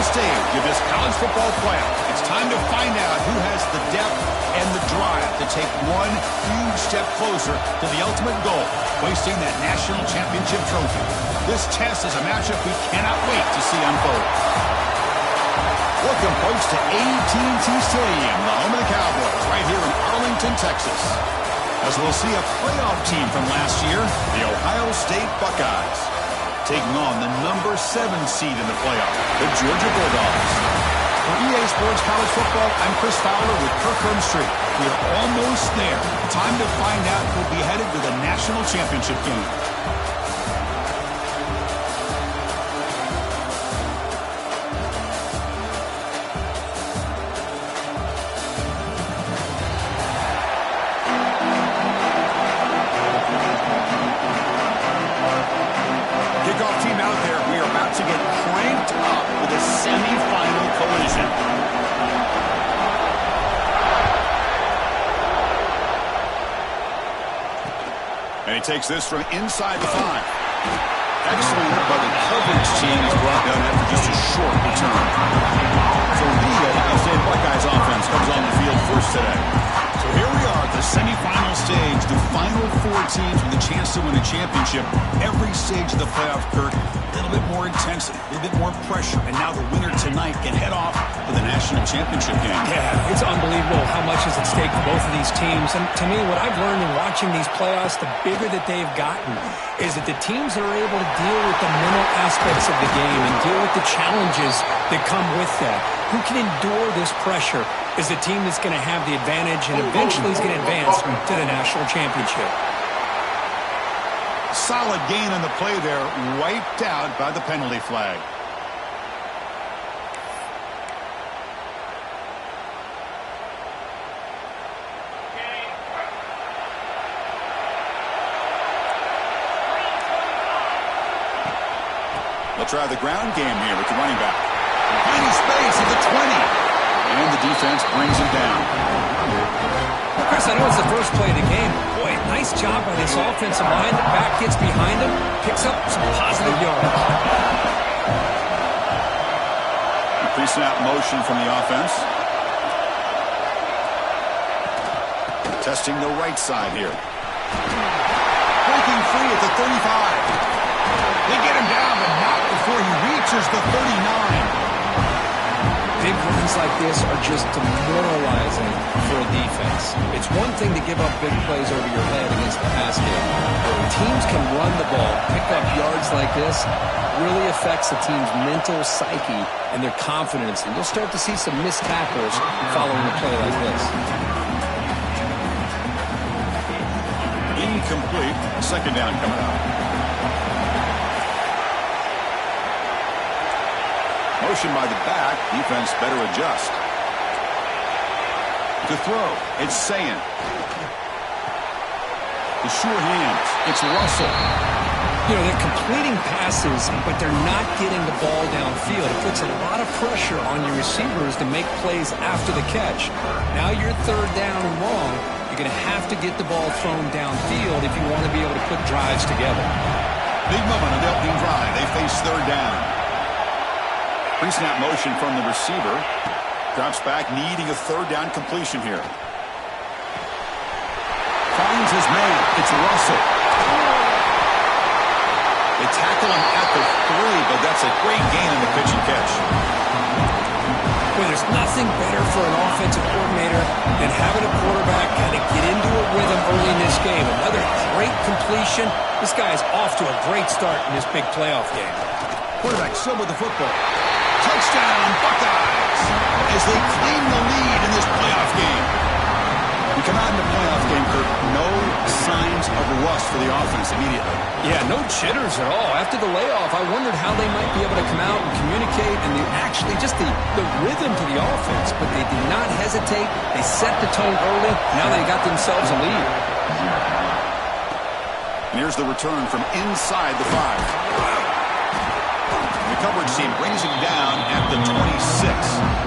stage of this college football playoff. It's time to find out who has the depth and the drive to take one huge step closer to the ultimate goal, hoisting that national championship trophy. This test is a matchup we cannot wait to see unfold. Welcome, folks, to AT&T Stadium, the home of the Cowboys, right here in Arlington, Texas. As we'll see a playoff team from last year, the Ohio State Buckeyes, taking on the number 7 seed in the playoff, the Georgia Bulldogs. For EA Sports College Football, I'm Chris Fowler with Kirk Herbstreit. We are almost there. Time to find out who'll be headed to the national championship game. Takes this from inside the 5. Excellent work by the coverage team is brought down after just a short return. So the Ohio State Buckeyes offense comes on the field first today. So here we are at the semifinal stage, the final 4 teams with a chance to win a championship. Every stage of the playoff, Kirk, a little bit more intensity, a little bit more pressure, and now the winner tonight can head off to the national championship game. Yeah, it's unbelievable how much is at stake for both of these teams. And to me, what I've learned in watching these playoffs, the bigger that they've gotten, is that the teams that are able to deal with the mental aspects of the game and deal with the challenges that come with that, who can endure this pressure, is the team that's going to have the advantage and eventually is going to advance to the national championship. Solid gain on the play there, wiped out by the penalty flag. They'll try the ground game here with the running back. Finding space at the 20. And the defense brings him down. Chris, I know it's the first play of the game. Boy, nice job by this offensive line. The back gets behind him, picks up some positive yards. Pre-snap motion from the offense. Testing the right side here. Breaking free at the 35. They get him down, but not before he reaches the 39. Big runs like this are just demoralizing for a defense. It's one thing to give up big plays over your head against the pass game. But when teams can run the ball, pick up yards like this, really affects the team's mental psyche and their confidence. And you'll start to see some missed tackles following a play like this. Incomplete. Second down coming up. Motion by the back. Defense better adjust. To throw, it's Sayin. The sure hands. It's Russell. You know, they're completing passes, but they're not getting the ball downfield. It puts a lot of pressure on your receivers to make plays after the catch. Now you're third down and long. You're going to have to get the ball thrown downfield if you want to be able to put drives together. Big moment on the opening drive. They face third down. Pre-snap motion from the receiver. Drops back, needing a third down completion here. Finds his man. It's Russell. They tackle him at the 3, but that's a great gain on the pitch and catch. Well, there's nothing better for an offensive coordinator than having a quarterback kind of get into a rhythm early in this game. Another great completion. This guy is off to a great start in this big playoff game. Quarterback still with the football. Touchdown, Buckeyes, as they claim the lead in this playoff game. We come out in the playoff game, Kirk, no signs of rust for the offense immediately. Yeah, no jitters at all. After the layoff, I wondered how they might be able to come out and communicate and actually just the rhythm to the offense, but they did not hesitate. They set the tone early. Now they got themselves a lead. And here's the return from inside the 5. The coverage team brings him down at the 26.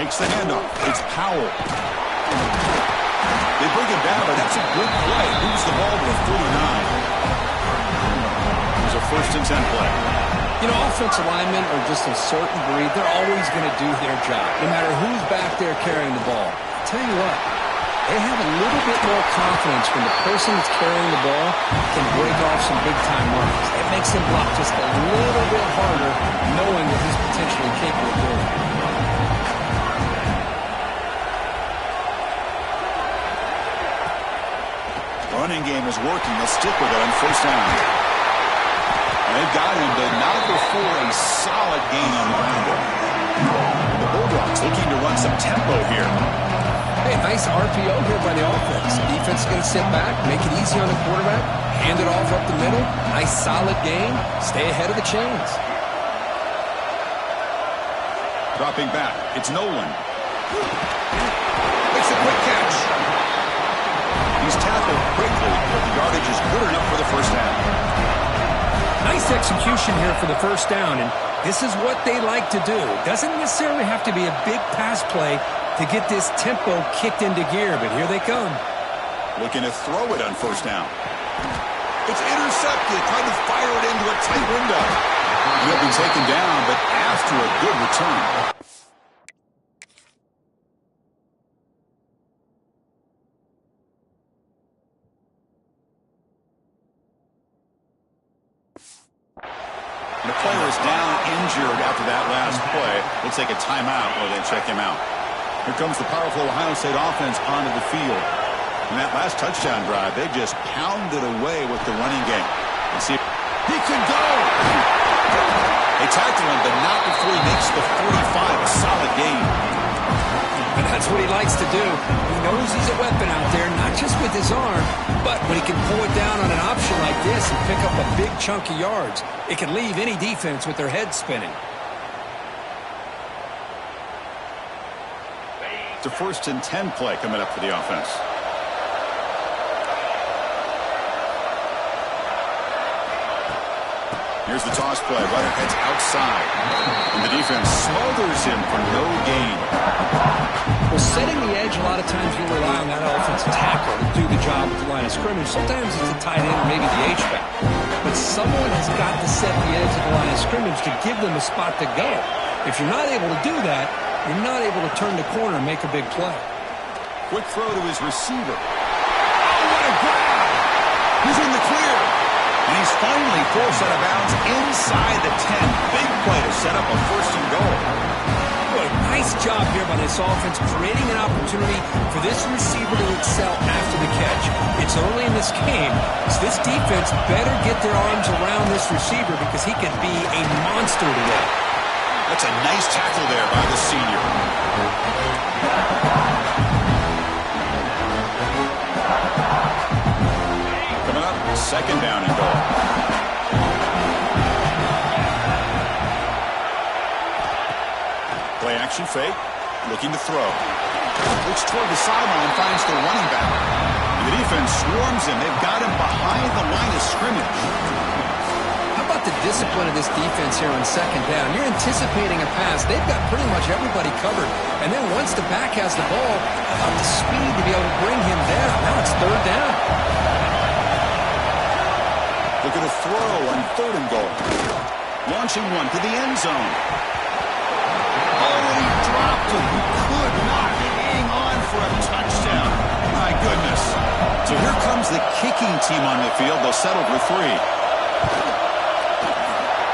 Takes the handoff. It's Powell. They bring him down, but that's a good play. Moves the ball to a 49. Here's a 1st and 10 play. You know, offensive linemen are just a certain breed. They're always going to do their job, no matter who's back there carrying the ball. I'll tell you what, they have a little bit more confidence when the person that's carrying the ball can break off some big-time runs. It makes them block just a little bit harder, knowing that he's potentially capable of doing it. Running game is working. They'll stick with it on 1st down. They've got him to number 4, a solid gain on the ground. The Bulldogs looking to run some tempo here. Hey, nice RPO here by the offense. The defense is going to sit back, make it easy on the quarterback, hand it off up the middle. Nice solid gain. Stay ahead of the chains. Dropping back. It's Nolan. Makes a quick catch. He's tackled quickly, but the yardage is good enough for the 1st down. Nice execution here for the 1st down, and this is what they like to do. Doesn't necessarily have to be a big pass play to get this tempo kicked into gear, but here they come. Looking to throw it on 1st down. It's intercepted, trying to fire it into a tight window. He'll be taken down, but after a good return. The player is down injured after that last play. Looks like a timeout while they check him out. Here comes the powerful Ohio State offense onto the field. In that last touchdown drive, they just pounded away with the running game. Let's see. He can go! They tackle him, but not before he makes the 45. A solid gain. And that's what he likes to do. He knows he's a weapon out there, not just with his arm, but when he can pull it down on an option like this and pick up a big chunk of yards, it can leave any defense with their head spinning. It's a 1st and 10 play coming up for the offense. Here's the toss play. Runner heads outside. And the defense smothers him for no gain. Well, setting the edge, a lot of times you rely on that offensive tackle to do the job at the line of scrimmage. Sometimes it's a tight end or maybe the H-back. But someone has got to set the edge of the line of scrimmage to give them a spot to go. If you're not able to do that, you're not able to turn the corner and make a big play. Quick throw to his receiver. Oh, what a grab! He's in the clear. And he's finally forced out of bounds inside the 10. Big play to set up a 1st and goal. Nice job here by this offense, creating an opportunity for this receiver to excel after the catch. It's early in this game, so this defense better get their arms around this receiver because he could be a monster today. That's a nice tackle there by the senior. Coming up, 2nd down and goal. Play action fake, looking to throw. Looks toward the sideline, finds the running back. And the defense swarms him. They've got him behind the line of scrimmage. How about the discipline of this defense here on 2nd down? You're anticipating a pass. They've got pretty much everybody covered. And then once the back has the ball, how about the speed to be able to bring him down? Now it's 3rd down. Looking to throw on 3rd and goal. Launching one to the end zone. He dropped it. He could not hang on for a touchdown. My goodness. So here comes the kicking team on the field. They'll settle for 3.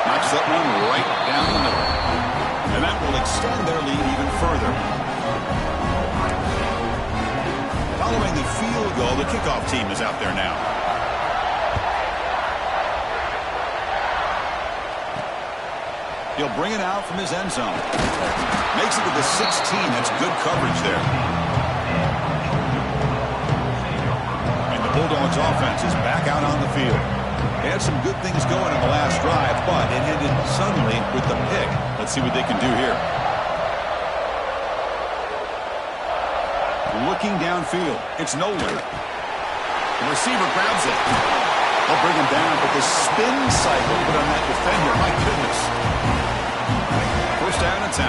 Knocks that one right down the middle. And that will extend their lead even further. Following the field goal, the kickoff team is out there now. He'll bring it out from his end zone. Makes it to the 16. That's good coverage there. And the Bulldogs offense is back out on the field. They had some good things going in the last drive, but it ended suddenly with the pick. Let's see what they can do here. Looking downfield. It's Nolan. The receiver grabs it. They'll bring him down, but the spin cycle put on that defender, my goodness. 1st first down and 10.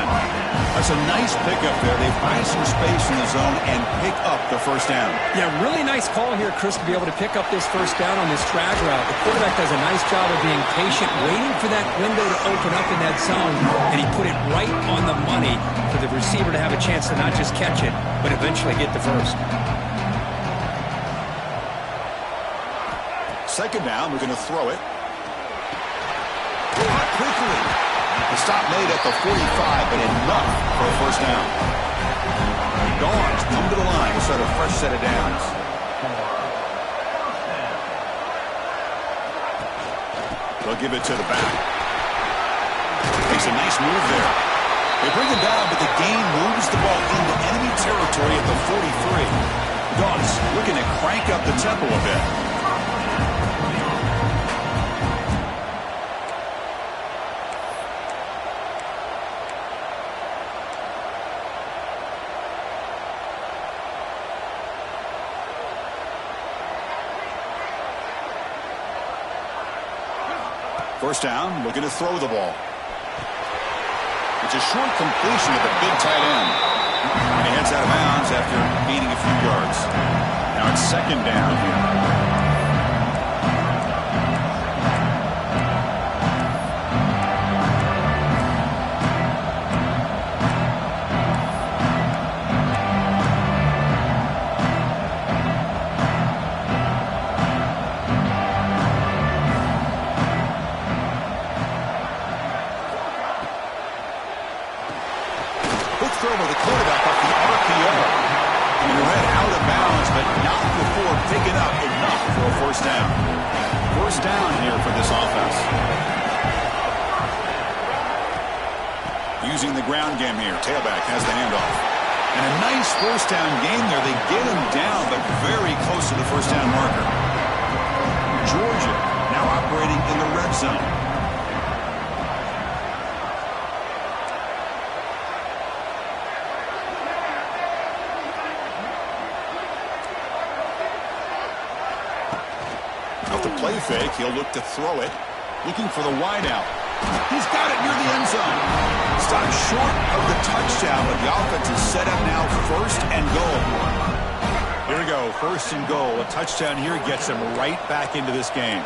That's a nice pickup there. They find some space in the zone and pick up the first down. Yeah, really nice call here, Chris, to be able to pick up this first down on this drag route. The quarterback does a nice job of being patient, waiting for that window to open up in that zone, and he put it right on the money for the receiver to have a chance to not just catch it, but eventually get the first. Second down, we're going to throw it. Quickly. The stop made at the 45, but enough for a first down. Dogs come to the line to start a fresh set of downs. They'll give it to the back. Makes a nice move there. They bring him down, but the gain moves the ball into enemy territory at the 43. Dogs looking to crank up the tempo a bit. First down, looking to throw the ball. It's a short completion of the big tight end. And he heads out of bounds after gaining a few yards. Now it's second down here. Throw by the quarterback off the RPO. And read out of bounds, but not before picking up enough for a first down. First down here for this offense. Using the ground game here. Tailback has the handoff. And a nice first down game there. They get him down, but very close to the first down marker. Georgia now operating in the red zone. Play fake, he'll look to throw it, looking for the wide out. He's got it near the end zone. Stopped short of the touchdown, but the offense is set up now first and goal. Here we go, first and goal. A touchdown here gets him right back into this game.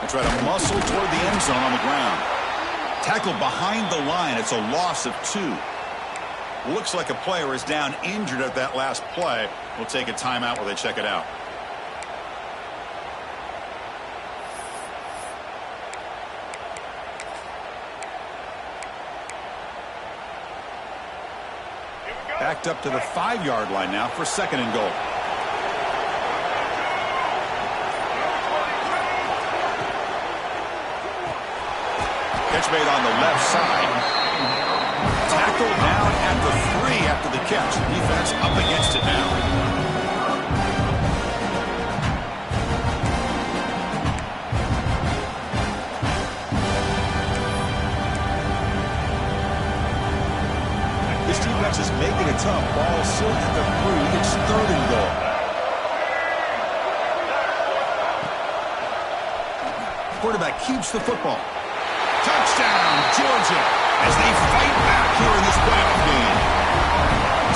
Try to muscle toward the end zone on the ground. Tackle behind the line. It's a loss of 2. Looks like a player is down injured at that last play. We'll take a timeout while they check it out. Backed up to the 5-yard line now for second and goal. Catch made on the left side. Tackled down at the 3 after the catch. Defense up against it now. This defense is making it tough. Ball still at the 3. It's third and goal. Quarterback keeps the football. Touchdown, Georgia, as they fight back here in this playoff game.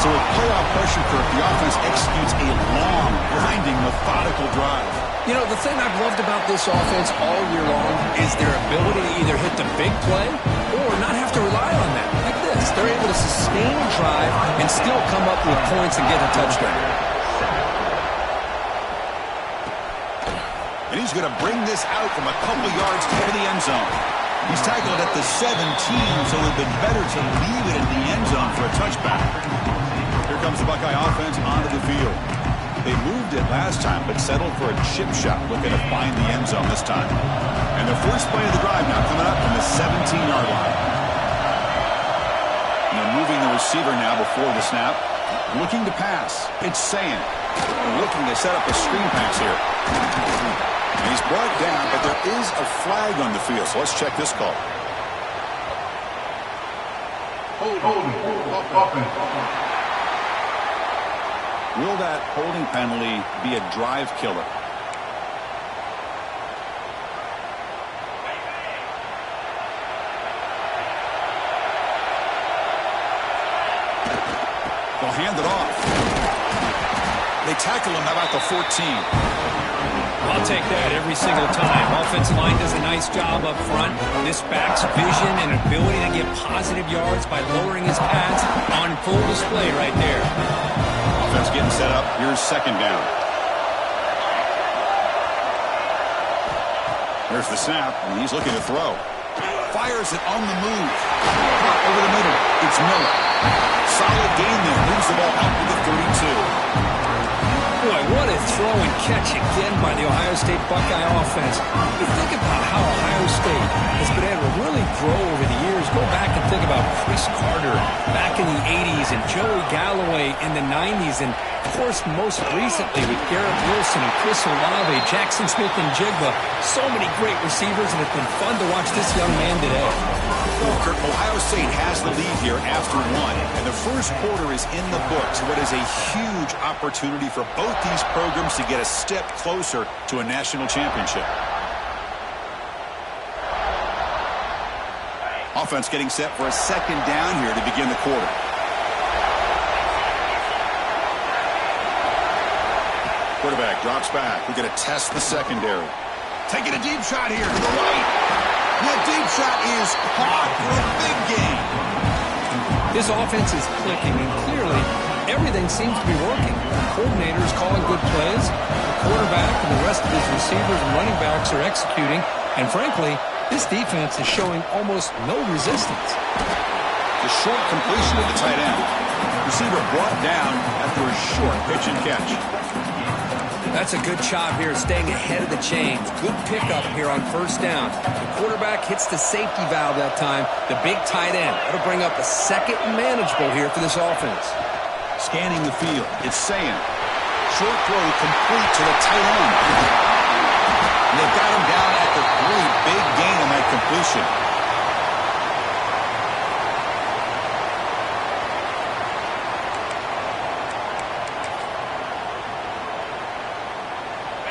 So with playoff pressure, Kirk, the offense executes a long, grinding, methodical drive. You know, the thing I've loved about this offense all year long is their ability to either hit the big play or not have to rely on that. Like this, they're able to sustain a drive and still come up with points and get a touchdown. And he's going to bring this out from a couple yards to the end zone. He's tackled at the 17, so it would have been better to leave it in the end zone for a touchback. Here comes the Buckeye offense onto the field. They moved it last time, but settled for a chip shot, looking to find the end zone this time. And the first play of the drive now coming up from the 17-yard line. And they're moving the receiver now before the snap. Looking to pass. It's Sand. Looking to set up a screen pass here. And he's brought down, but there is a flag on the field, so let's check this call. Will that holding penalty be a drive killer? They'll hand it off. They tackle him about the 14. I'll take that every single time. Offensive line does a nice job up front. This back's vision and ability to get positive yards by lowering his pads on full display right there. Offense getting set up. Here's second down. There's the snap, and he's looking to throw. Fires it on the move. Caught over the middle. It's Miller. Solid gain there. Moves the ball out to the 32. Boy, what a throw and catch again by the Ohio State Buckeye offense. You think about how Ohio State has been able to really grow over the years. Go back and think about Chris Carter back in the 80s and Joey Galloway in the 90s. And, of course, most recently with Garrett Wilson and Chris Olave, Jackson Smith and Jigba. So many great receivers, and it's been fun to watch this young man today. Walker, Ohio State has the lead here after one, and the first quarter is in the books. What is a huge opportunity for both these programs to get a step closer to a national championship. Offense getting set for a second down here to begin the quarter. Quarterback drops back. We're going to test the secondary. Taking a deep shot here to the right. That deep shot is caught for a big gain. This offense is clicking, and clearly everything seems to be working. The coordinator is calling good plays. The quarterback and the rest of his receivers and running backs are executing. And frankly, this defense is showing almost no resistance. The short completion of the tight end. Receiver brought down after a short pitch and catch. That's a good job here, staying ahead of the chains. Good pickup here on first down. The quarterback hits the safety valve that time. The big tight end. That'll bring up a second and manageable here for this offense. Scanning the field. It's Sayin. Short throw complete to the tight end. And they've got him down at the 3. Big gain on that completion.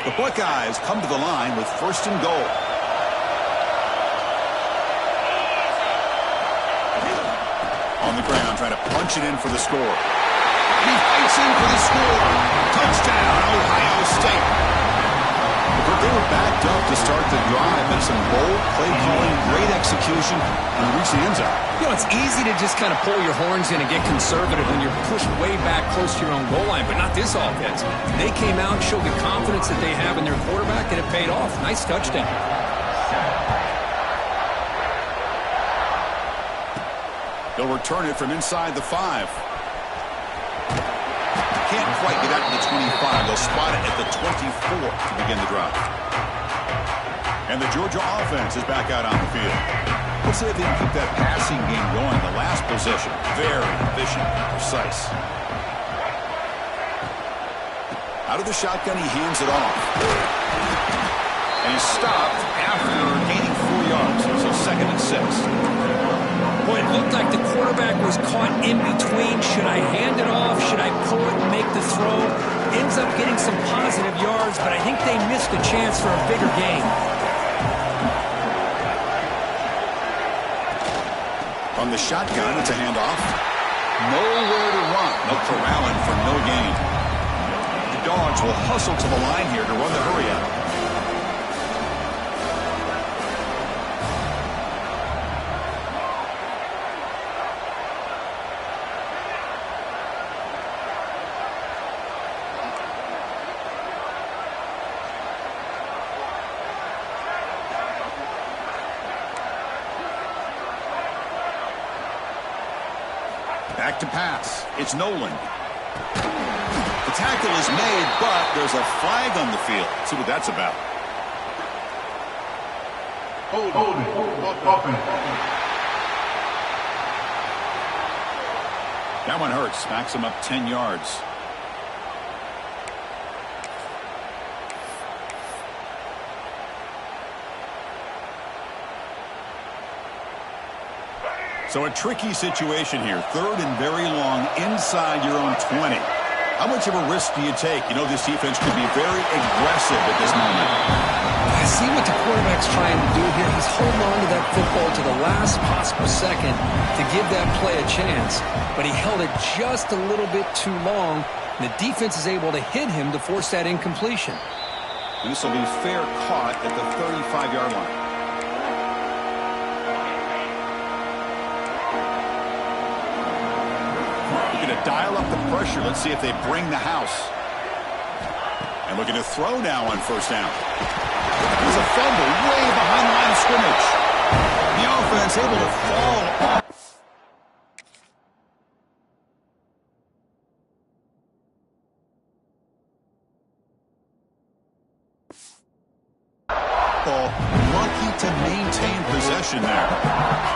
The Buckeyes come to the line with first and goal. On the ground, trying to punch it in for the score. And he fights in for the score. Touchdown, Ohio State. They were backed up to start the drive, and some bold play calling, great execution, and reach the end zone. You know, it's easy to just kind of pull your horns in and get conservative when you're pushed way back close to your own goal line, but not this offense. They came out and showed the confidence that they have in their quarterback, and it paid off. Nice touchdown. They'll return it from inside the 5. Can't quite get out to the 25. They'll spot it at the 24 to begin the drive. And the Georgia offense is back out on the field. Let's see if they can keep that passing game going. The last possession, very efficient and precise. Out of the shotgun, he hands it off. And he's stopped after gaining 4 yards. So second and 6. Boy, it looked like the quarterback was caught in between. Should I hand it off? Should I pull it and make the throw? Ends up getting some positive yards, but I think they missed a chance for a bigger gain. On the shotgun, it's a handoff. Nowhere to run. No corralling for no gain. The Dogs will hustle to the line here to run the hurry up. Back to pass. It's Nolan. The tackle is made, but there's a flag on the field. Let's see what that's about. That one hurts. Backs him up 10 yards. So a tricky situation here. 3rd and very long inside your own 20. How much of a risk do you take? You know this defense could be very aggressive at this moment. I see what the quarterback's trying to do here. He's holding on to that football to the last possible second to give that play a chance. But he held it just a little bit too long, and the defense is able to hit him to force that incompletion. And this will be fair caught at the 35-yard line. Looking to dial up the pressure. Let's see if they bring the house. And looking to throw now on first down. There's a fumble way behind the line of scrimmage. The offense able to fall off. Lucky to maintain possession there.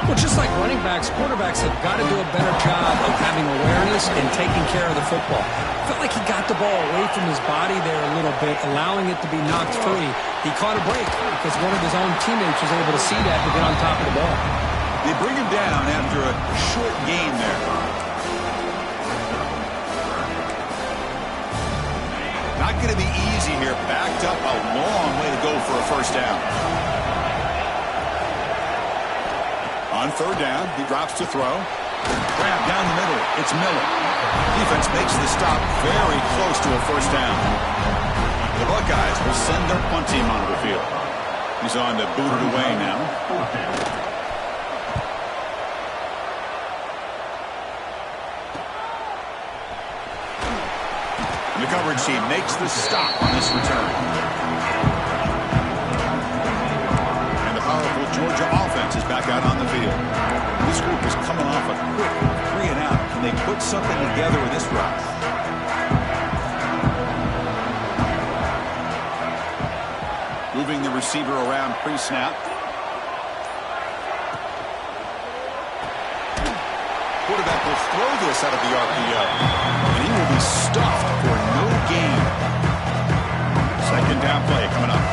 Well, just like running backs, quarterbacks have got to do a better job of having awareness and taking care of the football. Felt like he got the ball away from his body there a little bit, allowing it to be knocked free. He caught a break because one of his own teammates was able to see that and get on top of the ball. They bring him down after a short gain there. Not going to be easy here. Backed up a long way to go for a first down. On third down, he drops to throw. Grab down the middle. It's Miller. Defense makes the stop very close to a first down. The Buckeyes will send their punt team onto the field. He's on to boot it away now. The coverage team makes the stop on this return. And the powerful Georgia offense is back out on the field. This group is coming off a quick 3-and-out. Can they put something together with this drive? Moving the receiver around pre-snap. Quarterback will throw this out of the RPO. And he will be stuffed for no gain. Second down play coming up.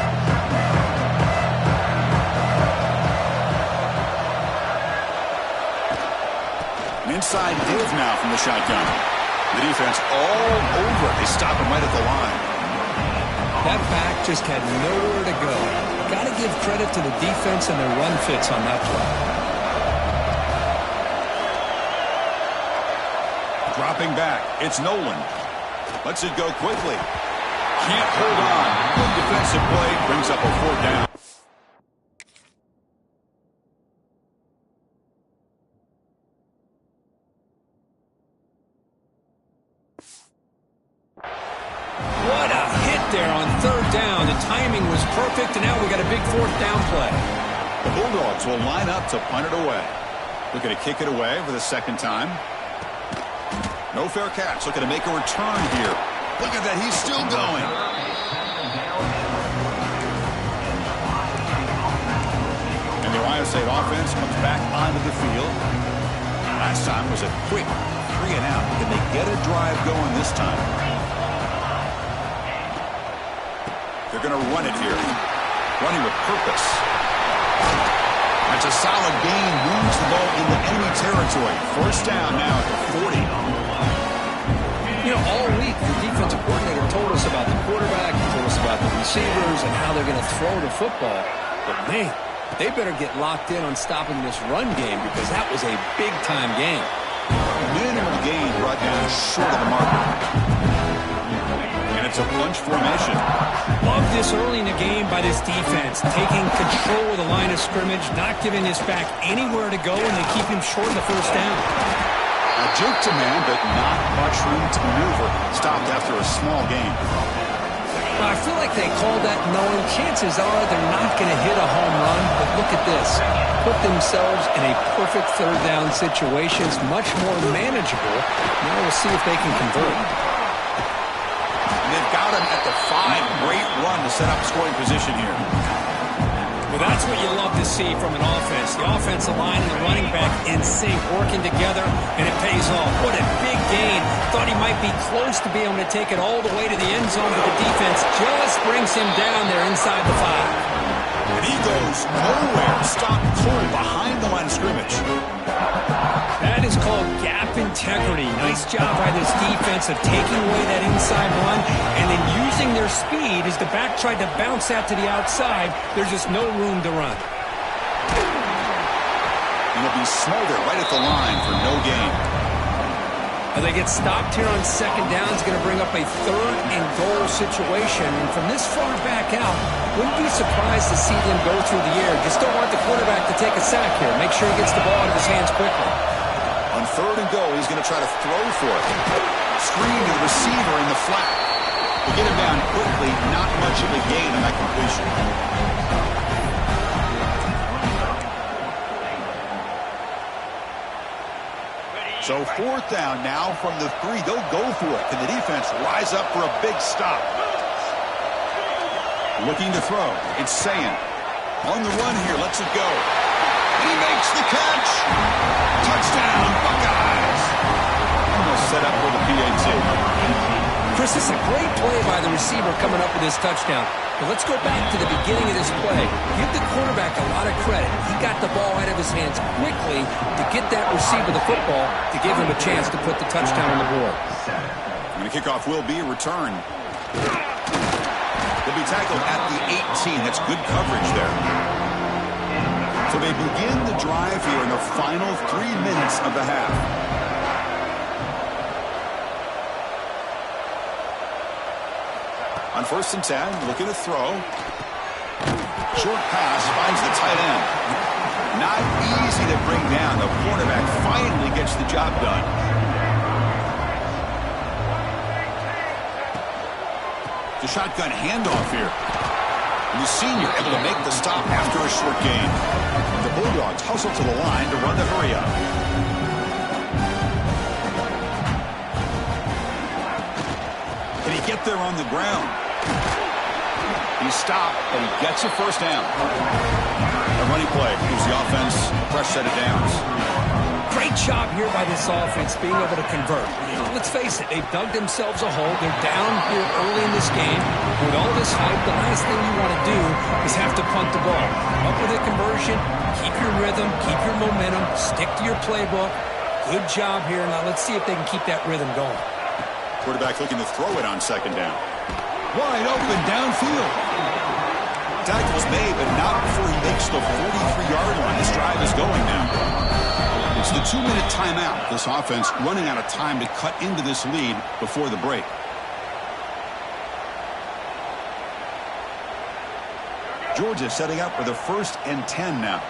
An inside give now from the shotgun. The defense all over it. They stop him right at the line. That back just had nowhere to go. Got to give credit to the defense and their run fits on that play. Dropping back, it's Nolan. Lets it go quickly. Can't hold on. Good defensive play, brings up a fourth down. What a hit there on third down. The timing was perfect, and now we got a big fourth down play. The Bulldogs will line up to punt it away. Looking to kick it away for the second time. No fair catch. Looking to make a return here. Look at that. He's still going. And the Ohio State offense comes back onto the field. Last time was a quick 3-and-out. Can they get a drive going this time? They're going to run it here. Running with purpose. That's a solid gain. Moves the ball into enemy territory. First down now at the 40. You know, all week the defensive coordinator told us about the quarterback, he told us about the receivers and how they're going to throw the football. But, man, they better get locked in on stopping this run game because that was a big-time game. Minimal gain brought down short of the marker. And it's a bunch formation. Love this early in the game by this defense, taking control of the line of scrimmage, not giving this back anywhere to go, and they keep him short of the first down. A juke to man, but not much room to maneuver. Stopped after a small gain. Well, I feel like they called that knowing chances are they're not going to hit a home run, but look at this. Put themselves in a perfect third down situation. It's much more manageable. Now we'll see if they can convert. And they've got him at the 5. Great run to set up scoring position here. Well, that's what you love to see from an offense. The offensive line and the running back in sync, working together, and it pays off. What a big gain. Thought he might be close to being able to take it all the way to the end zone, but the defense just brings him down there inside the 5. And he goes nowhere. Stopped cold behind the line of scrimmage. That is called gap integrity. Nice job by this defense of taking away that inside run and then using their speed as the back tried to bounce that to the outside. There's just no room to run. And he'll be smothered right at the line for no gain. They get stopped here on second down. It's going to bring up a 3rd and goal situation. And from this far back out, wouldn't be surprised to see them go through the air. Just don't want the quarterback to take a sack here. Make sure he gets the ball out of his hands quickly. On 3rd and goal, he's going to try to throw for it. Screen to the receiver in the flat. To get him down quickly, not much of a gain on that completion. So 4th down now from the 3. They'll go for it. Can the defense rise up for a big stop? Looking to throw. It's Sayin. On the run here. Lets it go. And he makes the catch. Touchdown, Buckeyes. Almost set up for the PAT. Chris, this is a great play by the receiver coming up with his touchdown. But let's go back to the beginning of this play. Give the quarterback a lot of credit. He got the ball out of his hands quickly to get that receiver the football to give him a chance to put the touchdown on the board. And the kickoff will be a return. He'll be tackled at the 18. That's good coverage there. So they begin the drive here in the final 3 minutes of the half. On 1st and 10, looking to throw. Short pass finds the tight end. Not easy to bring down. The quarterback finally gets the job done. The shotgun handoff here. And the senior able to make the stop after a short gain. The Bulldogs hustle to the line to run the hurry up. Can he get there on the ground? He's stopped, but he gets a 1st down. A running play gives the offense a fresh set of downs. Great job here by this offense being able to convert. Let's face it, they've dug themselves a hole. They're down here early in this game. With all this hype, the last thing you want to do is have to punt the ball. Up with a conversion, keep your rhythm, keep your momentum, stick to your playbook. Good job here. Now let's see if they can keep that rhythm going. Quarterback looking to throw it on 2nd down. Wide open downfield. Tackle's made, but not before he makes the 43-yard line. This drive is going now. It's the 2-minute timeout. This offense running out of time to cut into this lead before the break. Georgia setting up for the 1st and 10 now.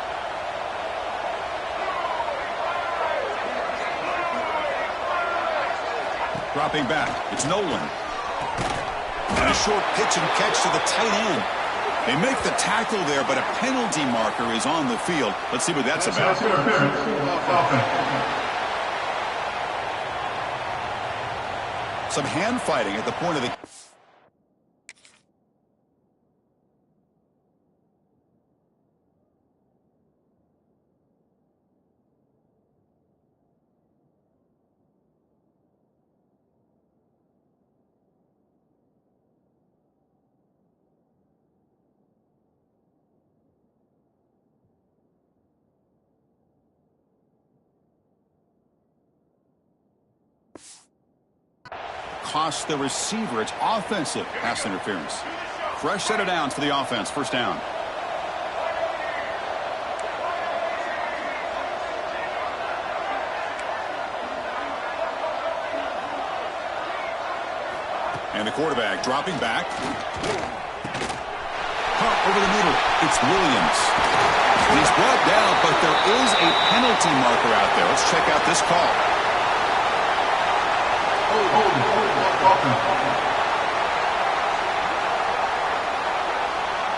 Dropping back. It's Nolan. And a short pitch and catch to the tight end. They make the tackle there, but a penalty marker is on the field. Let's see what that's about. Some hand fighting at the point of the... Cost the receiver. It's offensive pass interference. Fresh set of downs for the offense. 1st down. And the quarterback dropping back. Pump over the middle. It's Williams. And he's brought down, but there is a penalty marker out there. Let's check out this call.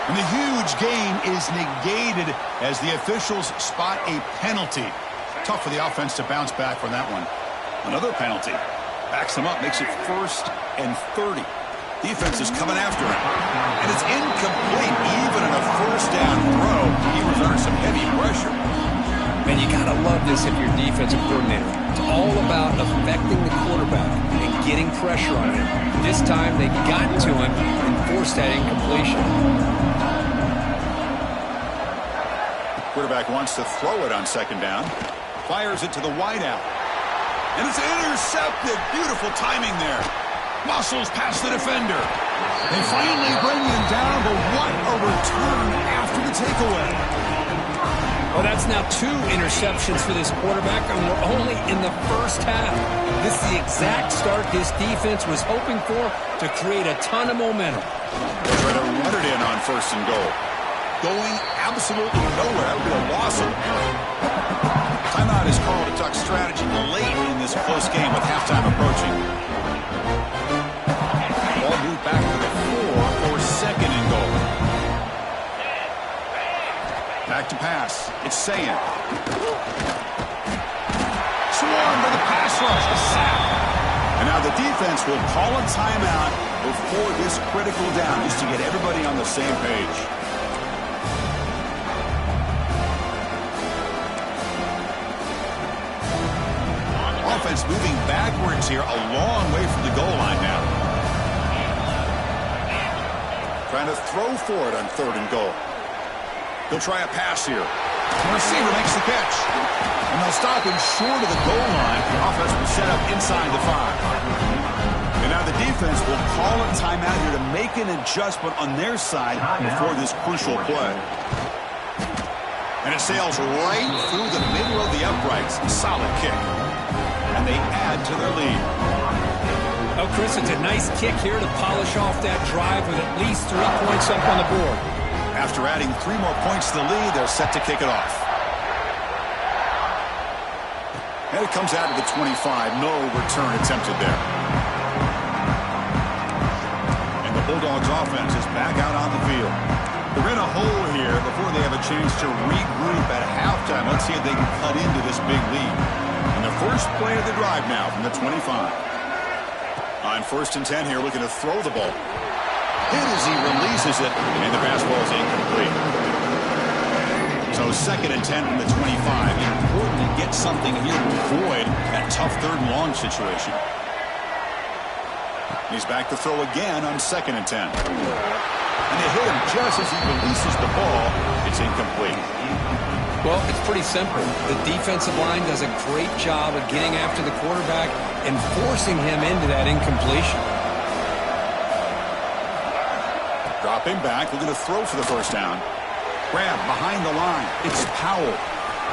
And the huge gain is negated as the officials spot a penalty. Tough for the offense to bounce back from that one. Another penalty. Backs him up, makes it 1st and 30. Defense is coming after him. And it's incomplete. Even in a 1st down throw, he was under some heavy pressure. Man, you got to love this if you're defensive coordinator. It's all about affecting the quarterback and getting pressure on him. This time they got to him and forced that incompletion. Quarterback wants to throw it on 2nd down. Fires it to the wideout. And it's intercepted. Beautiful timing there. Muscles past the defender. They finally bring him down, but what a return after the takeaway. Well, that's now 2 interceptions for this quarterback, and we're only in the first half. This is the exact start this defense was hoping for to create a ton of momentum. They're trying to run it in on 1st and goal. Going absolutely nowhere. That would be a loss of timeout is called to talk strategy late in this close game with halftime approaching. Ball moved back to the 4 for 2nd and goal. Back to pass. It's Sayin. Swarm for the pass rush. A sack. And now the defense will call a timeout before this critical down just to get everybody on the same page. Offense moving backwards here, a long way from the goal line now. Trying to throw for it on 3rd and goal. He'll try a pass here. The receiver makes the catch. And they'll stop him short of the goal line. The offense will set up inside the 5. And now the defense will call a timeout here to make an adjustment on their side before this crucial play. And it sails right through the middle of the uprights. Solid kick. And they add to their lead. Oh, Chris, it's a nice kick here to polish off that drive with at least 3 points up on the board. After adding 3 more points to the lead, they're set to kick it off. And it comes out of the 25. No return attempted there. And the Bulldogs offense is back out on the field. They're in a hole here before they have a chance to regroup at halftime. Let's see if they can cut into this big lead. And the first play of the drive now from the 25. On 1st and 10 here, looking to throw the ball. Hit as he releases it, and the pass ball is incomplete. So 2nd and 10 from the 25. Important to get something here to avoid that tough 3rd and long situation. He's back to throw again on 2nd and 10. And they hit him just as he releases the ball. It's incomplete. Well, it's pretty simple. The defensive line does a great job of getting after the quarterback and forcing him into that incompletion. Dropping back, looking to throw for the 1st down. Grab behind the line. It's Powell.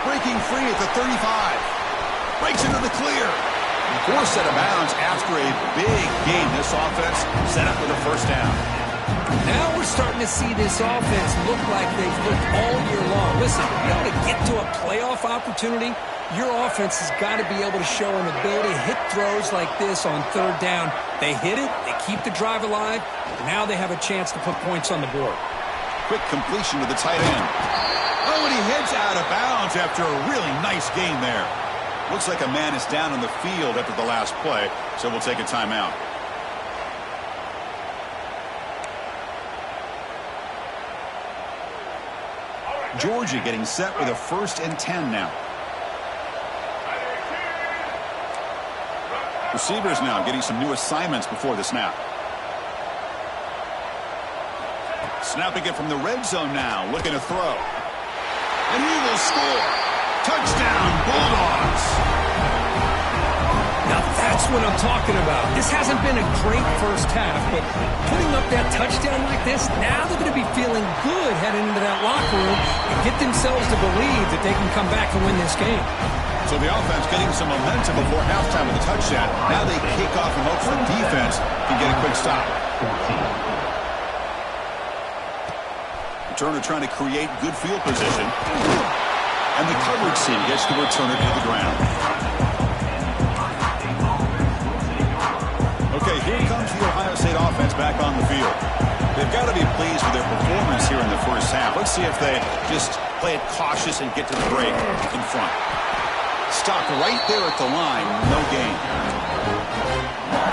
Breaking free at the 35. Breaks into the clear. Forced out of bounds after a big game. This offense set up with a 1st down. Now we're starting to see this offense look like they've looked all year long. Listen, to be able to get to a playoff opportunity, your offense has got to be able to show an ability to hit throws like this on 3rd down. They hit it, they keep the drive alive, now they have a chance to put points on the board. Quick completion to the tight end. Oh, and he heads out of bounds after a really nice gain there. Looks like a man is down on the field after the last play, so we'll take a timeout. Georgia getting set with a 1st and 10 now. Receivers now getting some new assignments before the snap. Snapping it from the red zone now, looking to throw. And he will score. Touchdown, Bulldogs. Now that's what I'm talking about. This hasn't been a great first half, but putting up that touchdown like this, now they're going to be feeling good heading into that locker room and get themselves to believe that they can come back and win this game. So the offense getting some momentum before halftime with a touchdown. Now they kick off and hope for defense can get a quick stop. Returner trying to create good field position. And the coverage team gets the returner to the ground. Okay, here comes the Ohio State offense back on the field. They've got to be pleased with their performance here in the first half. Let's see if they just play it cautious and get to the break in front. Stopped right there at the line. No gain.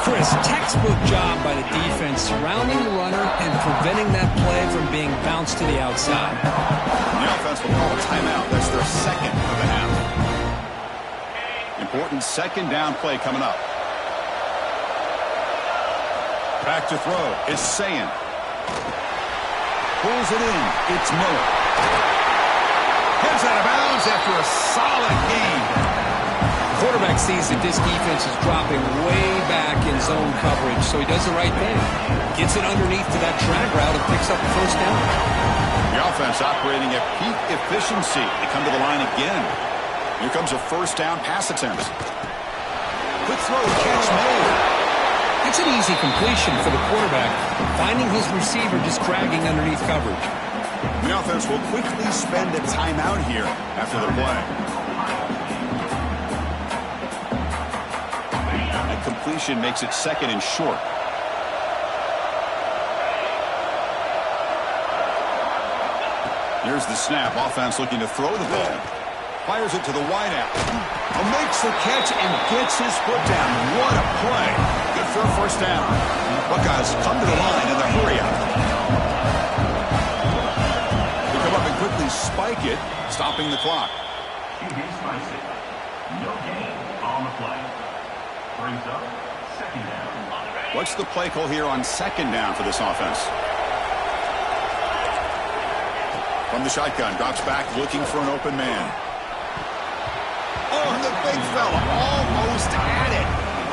Chris, textbook job by the defense surrounding the runner and preventing that play from being bounced to the outside. The offense will call a timeout. That's their 2nd of the half. Important 2nd down play coming up. Back to throw. It's Sayin. Pulls it in. It's Miller. Heads out of bounds after a solid game. quarterback sees that this defense is dropping way back in zone coverage, so he does the right thing. Gets it underneath to that drag route and picks up the first down. The offense operating at peak efficiency. They come to the line again. Here comes a first down pass attempt. Quick throw, catch made. That's an easy completion for the quarterback, finding his receiver just dragging underneath coverage. The offense will quickly spend a timeout here after the play. That completion makes it second and short. Here's the snap. Offense looking to throw the ball. Fires it to the wideout. Makes the catch and gets his foot down. What a play. Good for a first down. Buckeyes come to the line in the hurry-up. They come up and quickly spike it, stopping the clock. QB spikes it. No gain on the play. Brings up second down. What's the play call here on second down for this offense? From the shotgun, drops back, looking for an open man. Oh, the big fella almost had it.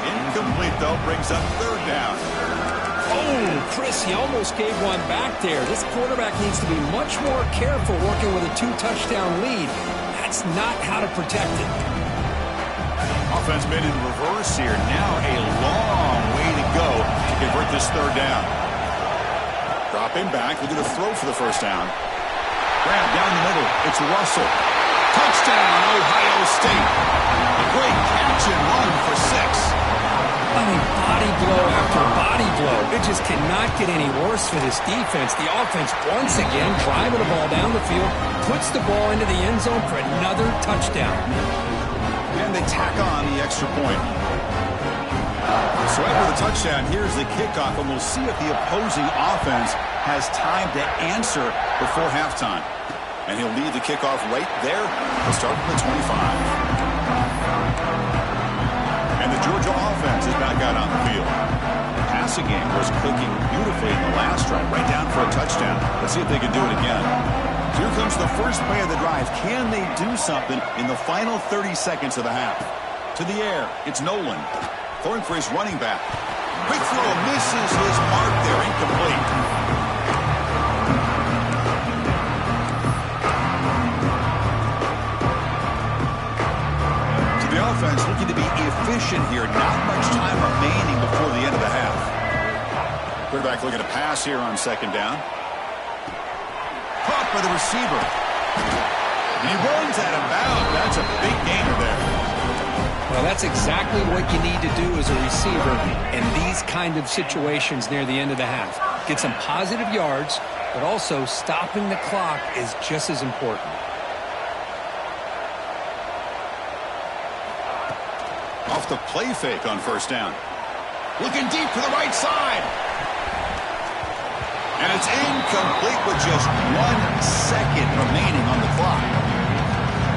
Incomplete, though, brings up third down. Oh, Chris, he almost gave one back there. This quarterback needs to be much more careful working with a 2-touchdown lead. That's not how to protect it. Offense made in reverse here. Now a long way to go to convert this third down. Dropping back, looking to throw for the first down. Grab down the middle. It's Russell. Touchdown, Ohio State. A great catch and run for 6. I mean, body blow after body blow. It just cannot get any worse for this defense. The offense, once again, driving the ball down the field, puts the ball into the end zone for another touchdown. And they tack on the extra point. So after the touchdown, here's the kickoff, and we'll see if the opposing offense has time to answer before halftime. And he'll lead the kickoff right there. He'll start from the 25. And the Georgia offense is back out on the field. The passing game was clicking beautifully in the last drive, right down for a touchdown. Let's see if they can do it again. Here comes the first play of the drive. Can they do something in the final 30 seconds of the half? To the air, it's Nolan. Throwing for his running back. Quick throw, misses his mark there, incomplete. The offense looking to be efficient here. Not much time remaining before the end of the half. Quarterback looking to pass here on second down. Caught by the receiver. And he runs out of bounds. That's a big gainer there. Well, that's exactly what you need to do as a receiver in these kind of situations near the end of the half. Get some positive yards, but also stopping the clock is just as important. Off the play fake on first down. Looking deep to the right side. And it's incomplete with just 1 second remaining on the clock.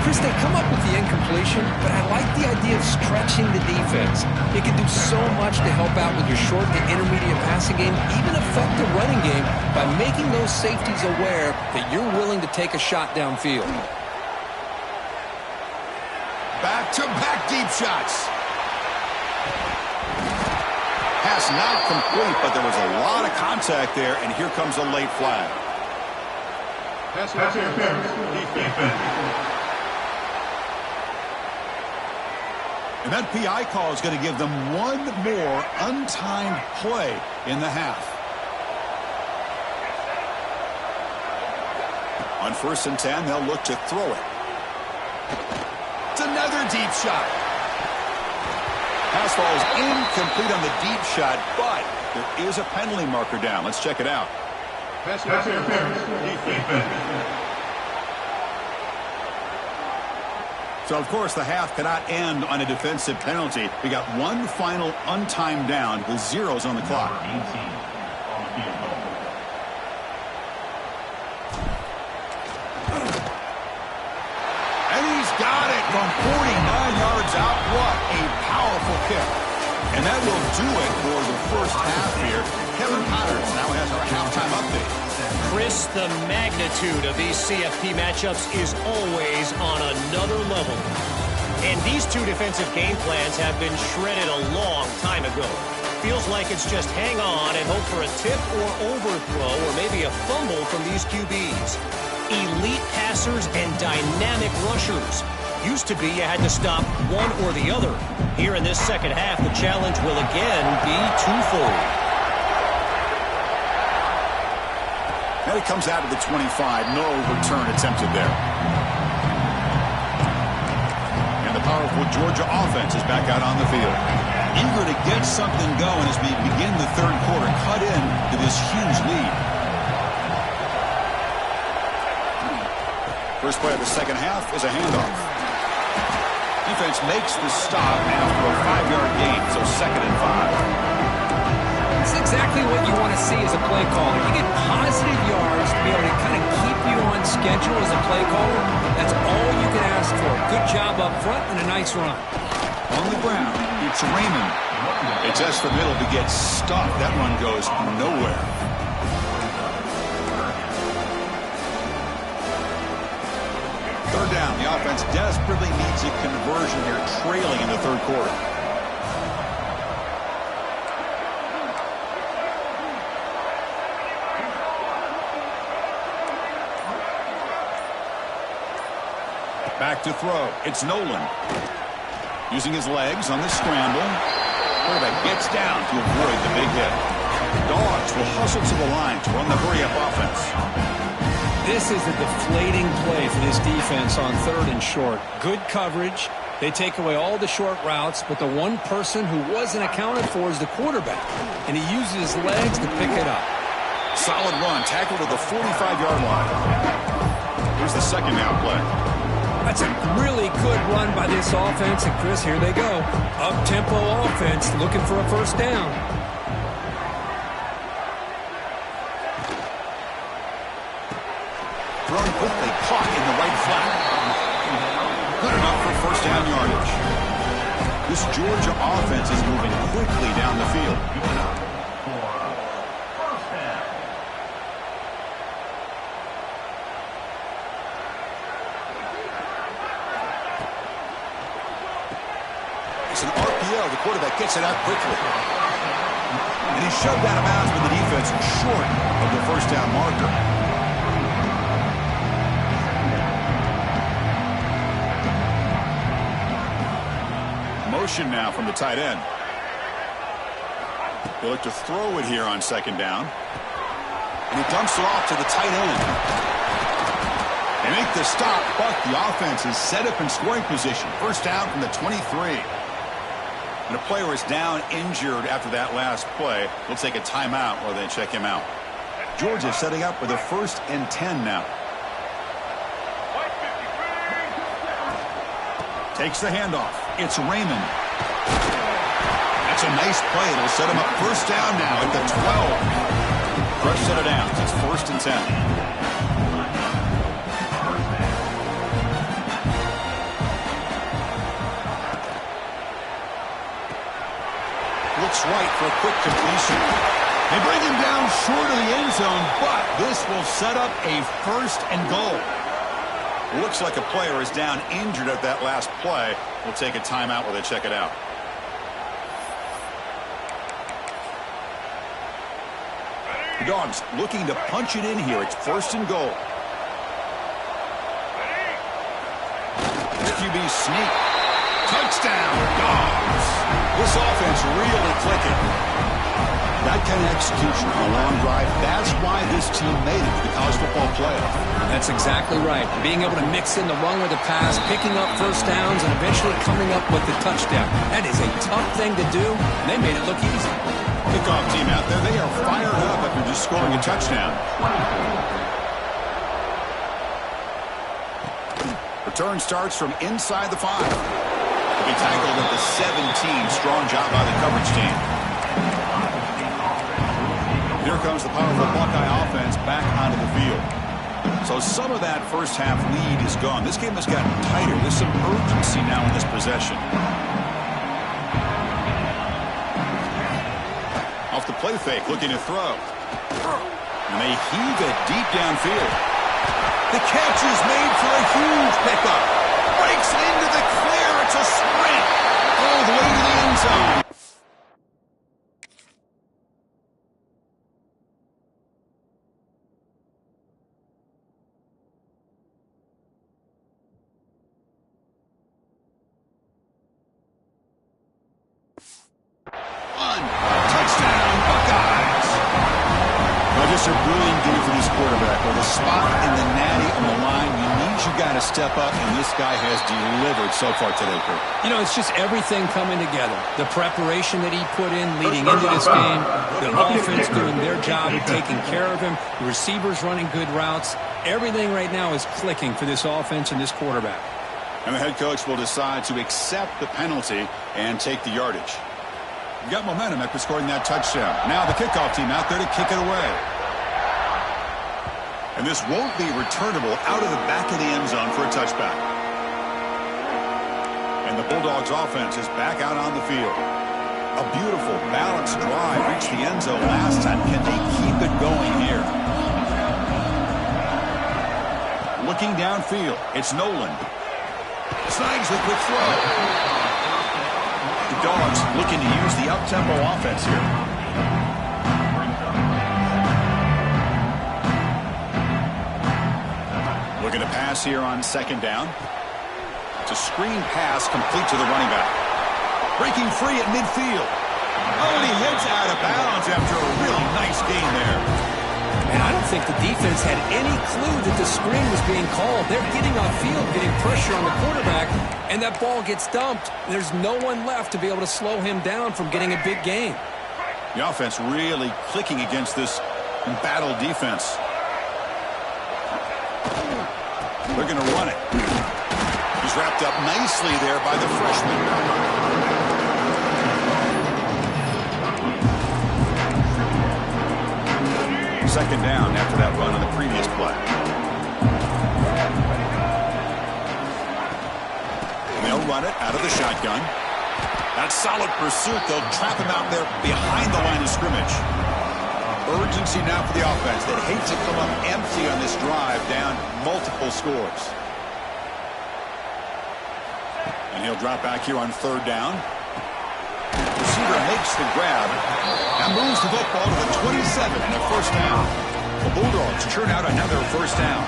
Chris, they come up with the incompletion, but I like the idea of stretching the defense. It can do so much to help out with your short to intermediate passing game, even affect the running game by making those safeties aware that you're willing to take a shot downfield. Back-to-back deep shots. Pass not complete, but there was a lot of contact there, and here comes a late flag. Pass defense. And that PI call is going to give them one more untimed play in the half. On 1st and 10, they'll look to throw it. It's another deep shot. Pass ball is incomplete on the deep shot, but there is a penalty marker down. Let's check it out. Pass defense. So, of course, the half cannot end on a defensive penalty. We got one final untimed down with zeros on the clock. 18 on the field goal. And he's got it from 49 yards out. What a powerful kick. And that will do it for the first half here. Kevin Potters now has our halftime update. Chris, the magnitude of these CFP matchups is always on another level. And these two defensive game plans have been shredded a long time ago. Feels like it's just hang on and hope for a tip or overthrow or maybe a fumble from these QBs. Elite passers and dynamic rushers. Used to be you had to stop one or the other. Here in this second half, the challenge will again be twofold. And it comes out of the 25. No return attempted there. And the powerful Georgia offense is back out on the field. Eager to get something going as we begin the third quarter. Cut in to this huge lead. First play of the second half is a handoff. Defense makes the stop after a 5-yard gain, so 2nd and 5. It's exactly what you want to see as a play caller. You get positive yards to be able to kind of keep you on schedule as a play caller. That's all you can ask for. Good job up front and a nice run. On the ground, it's Raymond. It's S for middle to get stopped. That run goes nowhere. Third down, the offense desperately needs a conversion here, trailing in the third quarter. Back to throw. It's Nolan. Using his legs on the scramble. Quarterback gets down to avoid the big hit. Dogs will hustle to the line to run the hurry-up offense. This is a deflating play for this defense on 3rd and short. Good coverage. They take away all the short routes, but the one person who wasn't accounted for is the quarterback, and he uses his legs to pick it up. Solid run, tackled to the 45-yard line. Here's the second down play. That's a really good run by this offense, and Chris, here they go. Up-tempo offense looking for a first down. Thrown quickly, caught in the right flat. Good enough for first down yardage. This Georgia offense is moving quickly down the field. It's an RPO. The quarterback gets it out quickly. And he's shoved out of bounds with the defense short of the first down marker. Motion now from the tight end. They look to throw it here on second down. And he dumps it off to the tight end. They make the stop, but the offense is set up in scoring position. First down from the 23. And a player is down injured after that last play. We'll take a timeout while they check him out. Georgia setting up with a 1st and 10 now. Takes the handoff. It's Raymond. That's a nice play. It'll set him up first down now at the 12. Fresh set of downs. It's 1st and 10. Looks right for a quick completion. They bring him down short of the end zone, but this will set up a 1st and goal. Looks like a player is down injured at that last play. We'll take a timeout while they check it out. The Dogs looking to punch it in here. It's 1st and goal. This QB sneak. Touchdown, Dogs. This offense really clicking. That kind of execution on a long drive, that's why this team made it to the college football playoff. That's exactly right. Being able to mix in the run with the pass, picking up first downs, and eventually coming up with the touchdown. That is a tough thing to do, and they made it look easy. Kickoff team out there, they are fired up after just scoring a touchdown. Return starts from inside the 5. He'll be tackled at the 17. Strong job by the coverage team. Here comes the powerful Buckeye offense back onto the field. So some of that first half lead is gone. This game has gotten tighter. There's some urgency now in this possession. Off the play fake, looking to throw. And they heave it deep downfield. The catch is made for a huge pickup. breaks into the clear. It's a sprint all the way to the end zone. Touchdown, Buckeyes. Well, just a brilliant game for this quarterback. With a spot in the natty on the line, you need your guy to step up, and this guy has delivered so far today, Kurt. You know, it's just everything coming together. The preparation that he put in leading into this game, the offense doing their job of taking care of him, the receivers running good routes. Everything right now is clicking for this offense and this quarterback. And the head coach will decide to accept the penalty and take the yardage. You got momentum after scoring that touchdown. Now the kickoff team out there to kick it away. And this won't be returnable out of the back of the end zone for a touchback. And the Bulldogs offense is back out on the field. A beautiful, balanced drive reached the end zone last time. Can they keep it going here? Looking downfield, it's Nolan. Snags the quick throw. The Dogs looking to use the up-tempo offense here. Looking to pass here on second down. It's a screen pass complete to the running back. Breaking free at midfield. Oh, and he heads out of bounds after a really nice gain there. And I don't think the defense had any clue that the screen was being called. They're getting off field, getting pressure on the quarterback, and that ball gets dumped. There's no one left to be able to slow him down from getting a big gain. The offense really clicking against this embattled defense. They're going to run it. He's wrapped up nicely there by the freshman. Second down after that run on the previous play. They'll run it out of the shotgun. That solid pursuit. They'll trap him out there behind the line of scrimmage. Urgency now for the offense that hates to come up empty on this drive, down multiple scores. And he'll drop back here on third down. Receiver makes the grab and moves the football to the 27 and a first down. The Bulldogs churn out another first down.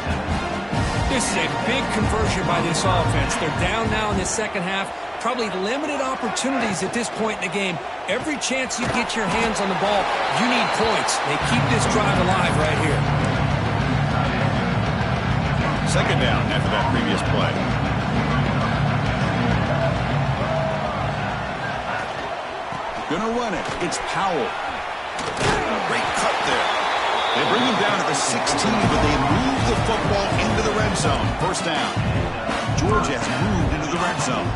This is a big conversion by this offense. They're down now in the second half. Probably limited opportunities at this point in the game. Every chance you get your hands on the ball, you need points. They keep this drive alive right here. Second down after that previous play. Gonna run it. It's Powell. Great cut there. They bring him down to the 16, but they move the football into the red zone. First down. Georgia has moved into the red zone.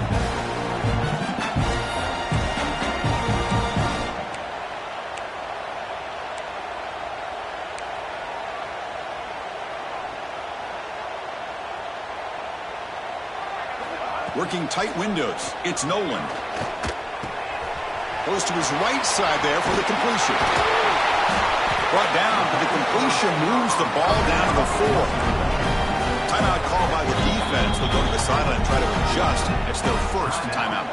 Working tight windows. It's Nolan. Goes to his right side there for the completion. Brought down, but the completion moves the ball down to the 4. Timeout called by the defense. They'll go to the sideline and try to adjust. It's their first timeout.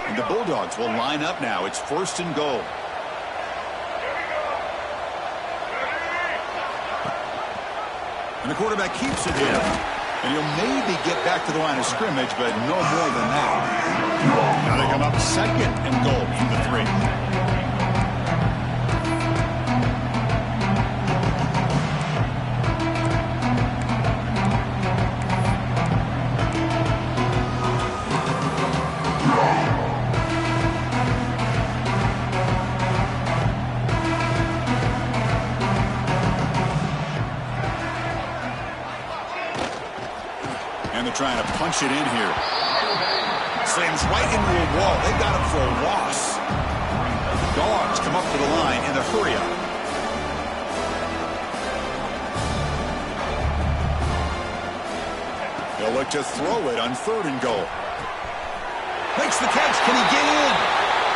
And the Bulldogs will line up now. It's first and goal. And the quarterback keeps it in. And he'll maybe get back to the line of scrimmage, but no more than that. Now they come up second and goal from the 3. Trying to punch it in here. Slams right into a wall. They got him for a loss. The Dogs come up to the line in the hurry-up. They'll look to throw it on third and goal. Makes the catch. Can he get in?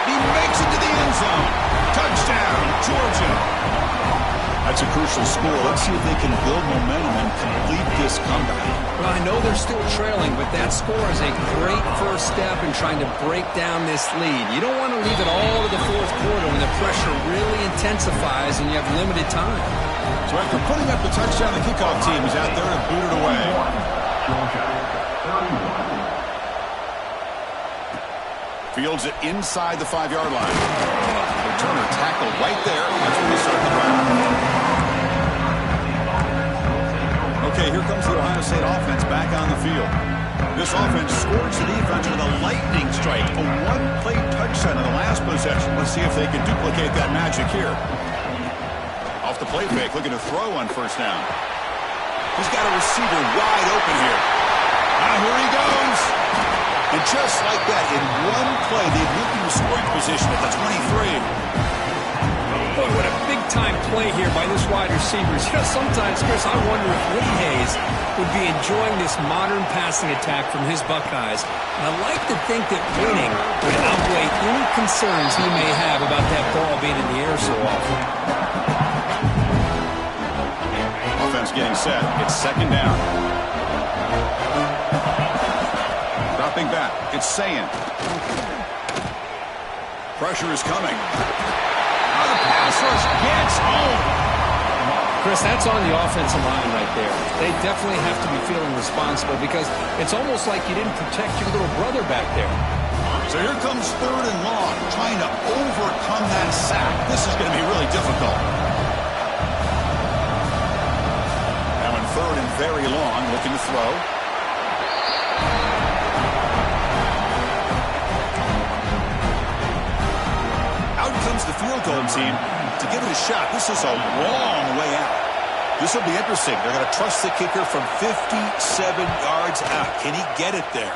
He makes it to the end zone. Touchdown, Georgia. That's a crucial score. Let's see if they can build momentum and complete this comeback. Well, I know they're still trailing, but that score is a great first step in trying to break down this lead. You don't want to leave it all to the fourth quarter when the pressure really intensifies and you have limited time. So after putting up the touchdown, the kickoff team is out there to boot it away. Georgia, 31. Fields it inside the 5-yard line. Returner tackled right there. That's when they start the drive. Okay, here comes the Ohio State offense back on the field. This offense scored the defense with a lightning strike. A one-play touchdown in the last possession. Let's see if they can duplicate that magic here. Off the play fake, looking to throw on first down. He's got a receiver wide open here. Here he goes. And just like that, in one play, they've moved into scoring position at the 23. Boy, what a big-time play here by this wide receiver. You know, sometimes, Chris, I wonder if Woody Hayes would be enjoying this modern passing attack from his Buckeyes. And I like to think that winning would outweigh any concerns he may have about that ball being in the air so often. Offense getting set. It's second down. Dropping back. It's Sayin. Pressure is coming. The pass rush gets home. Chris, that's on the offensive line right there. They definitely have to be feeling responsible because it's almost like you didn't protect your little brother back there. So here comes third and long, trying to overcome that sack. This is going to be really difficult. Now in third and very long, looking to throw. Out comes the field goal team to give it a shot. This is a long way out. This will be interesting. They're going to trust the kicker from 57 yards out. Can he get it there?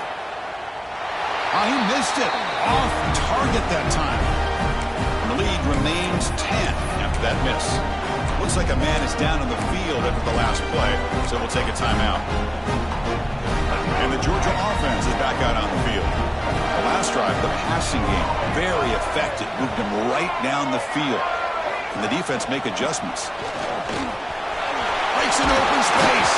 He missed it. Off target that time. And the lead remains 10 after that miss. Looks like a man is down on the field after the last play, so we'll take a timeout. And the Georgia offense is back out on the field. The last drive, the passing game, very effective. Moved them right down the field. And the defense make adjustments. Breaks into open space.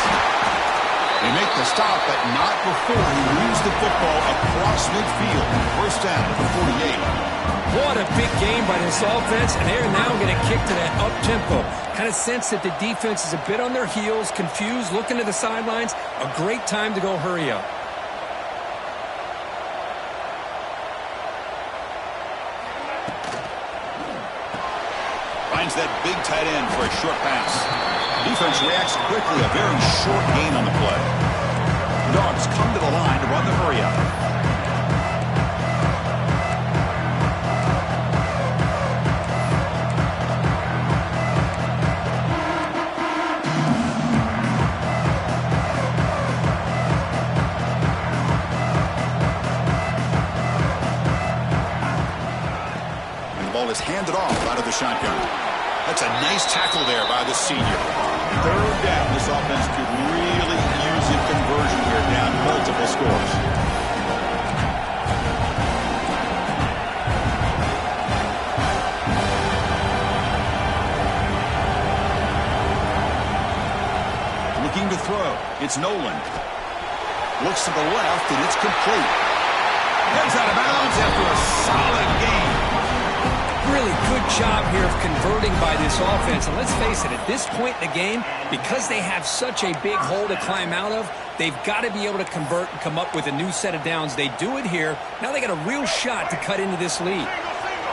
They make the stop, but not before he moves the football across midfield. First down at the 48. What a big game by this offense, and they're now going to kick to that up-tempo. Kind of sense that the defense is a bit on their heels, confused, looking to the sidelines. A great time to go hurry up. Finds that big tight end for a short pass. Defense reacts quickly. A very short gain on the play. Dogs come to the line to run the hurry up. And the ball is handed off out of the shotgun. That's a nice tackle there by the senior. Third down. This offense could really use a conversion here, down multiple scores. Looking to throw. It's Nolan. Looks to the left, and it's complete. Heads out of bounds after a solid game. Really good job here of converting by this offense. And let's face it, at this point in the game, because they have such a big hole to climb out of, they've got to be able to convert and come up with a new set of downs. They do it here. Now they got a real shot to cut into this lead.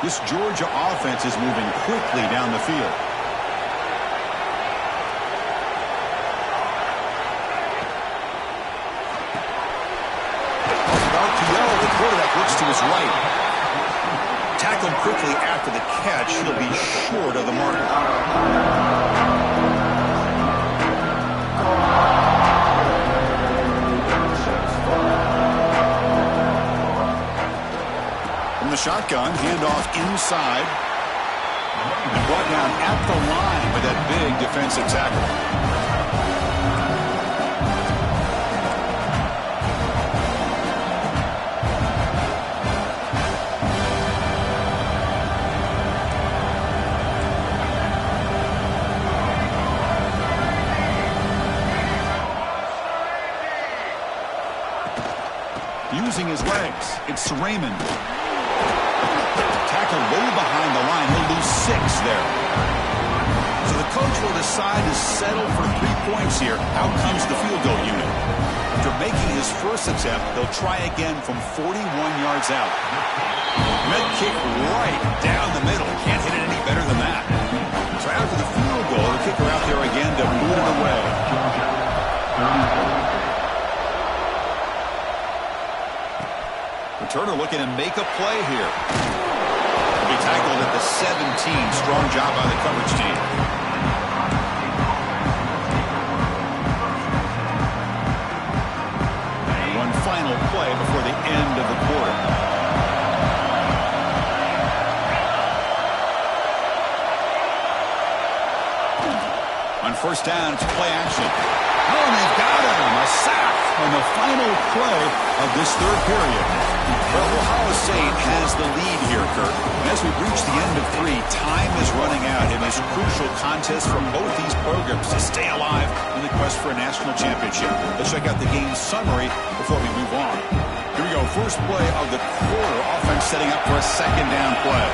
This Georgia offense is moving quickly down the field. About to yell, the quarterback looks to his right. Tackled quickly after the catch. He'll be short of the mark. From the shotgun, handoff inside. And brought down at the line with that big defensive tackle. using his legs. It's Raymond. Tackle way behind the line. He'll lose 6 there. So the coach will decide to settle for 3 points here. Out comes the field goal unit. After making his first attempt, they'll try again from 41 yards out. That kick right down the middle. Can't hit it any better than that. So after the field goal, the kicker out there again to boot it away. Returner looking to make a play here. He tackled at the 17. Strong job by the coverage team. One final play before the end of the quarter. On first down, it's play action. Oh, and they've got him. A sack on the final play of this third period. Well, Ohio State has the lead here, Kurt. And as we reach the end of 3, time is running out in this crucial contest for both these programs to stay alive in the quest for a national championship. Let's check out the game summary before we move on. Here we go. First play of the quarter. Offense setting up for a second down play.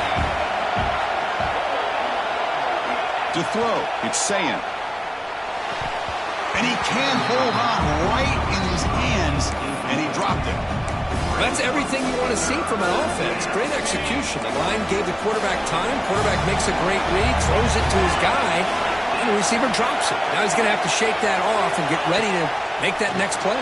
To throw, it's Sayin. And he can't hold on right in his hands, and he dropped it. That's everything you want to see from an offense. Great execution. The line gave the quarterback time. Quarterback makes a great read, throws it to his guy, and the receiver drops it. Now he's going to have to shake that off and get ready to make that next play.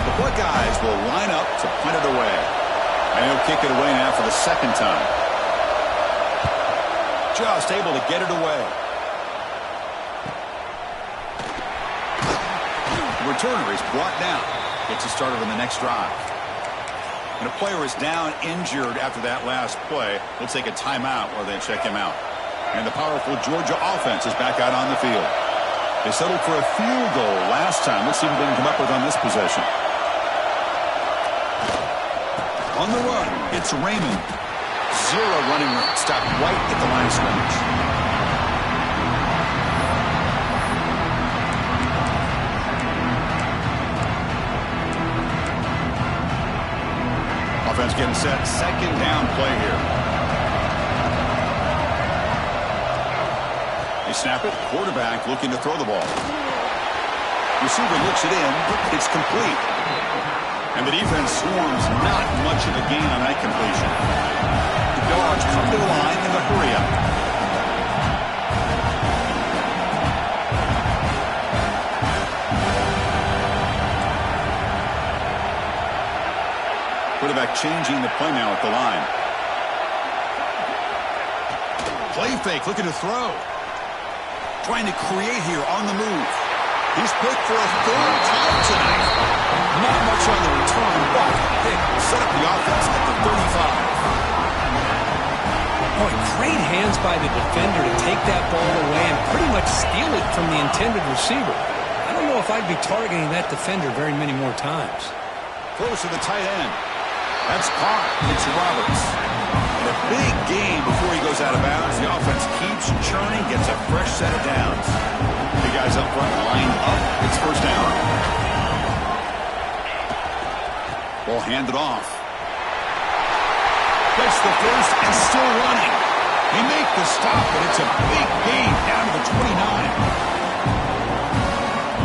The Buckeyes will line up to punt it away. And he'll kick it away now for the second time. Just able to get it away. The returner is brought down. Gets it started on the next drive. And a player is down injured after that last play. We'll take a timeout while they check him out. And the powerful Georgia offense is back out on the field. They settled for a field goal last time. Let's see what they can come up with on this possession. On the run, it's Raymond. 0 running room. Stopped right at the line of scrimmage. Offense getting set. Second down play here. They snap it. Quarterback looking to throw the ball. Receiver looks it in. It's complete. And the defense swarms not much of a gain on that completion. The Dogs come to the line in the hurry-up. Quarterback changing the play now at the line. Play fake, looking to throw. Trying to create here on the move. He's picked for a 3rd time tonight. Not much on the return, but pick will set up the offense at the 35. Boy, great hands by the defender to take that ball away and pretty much steal it from the intended receiver. I don't know if I'd be targeting that defender very many more times. Close to the tight end. That's caught. It's Roberts. And a big gain before he goes out of bounds. The offense keeps churning, gets a fresh set of downs. The guys up front line up. It's first down. Ball handed off. Gets the first and still running. They make the stop, but it's a big gain down to the 29.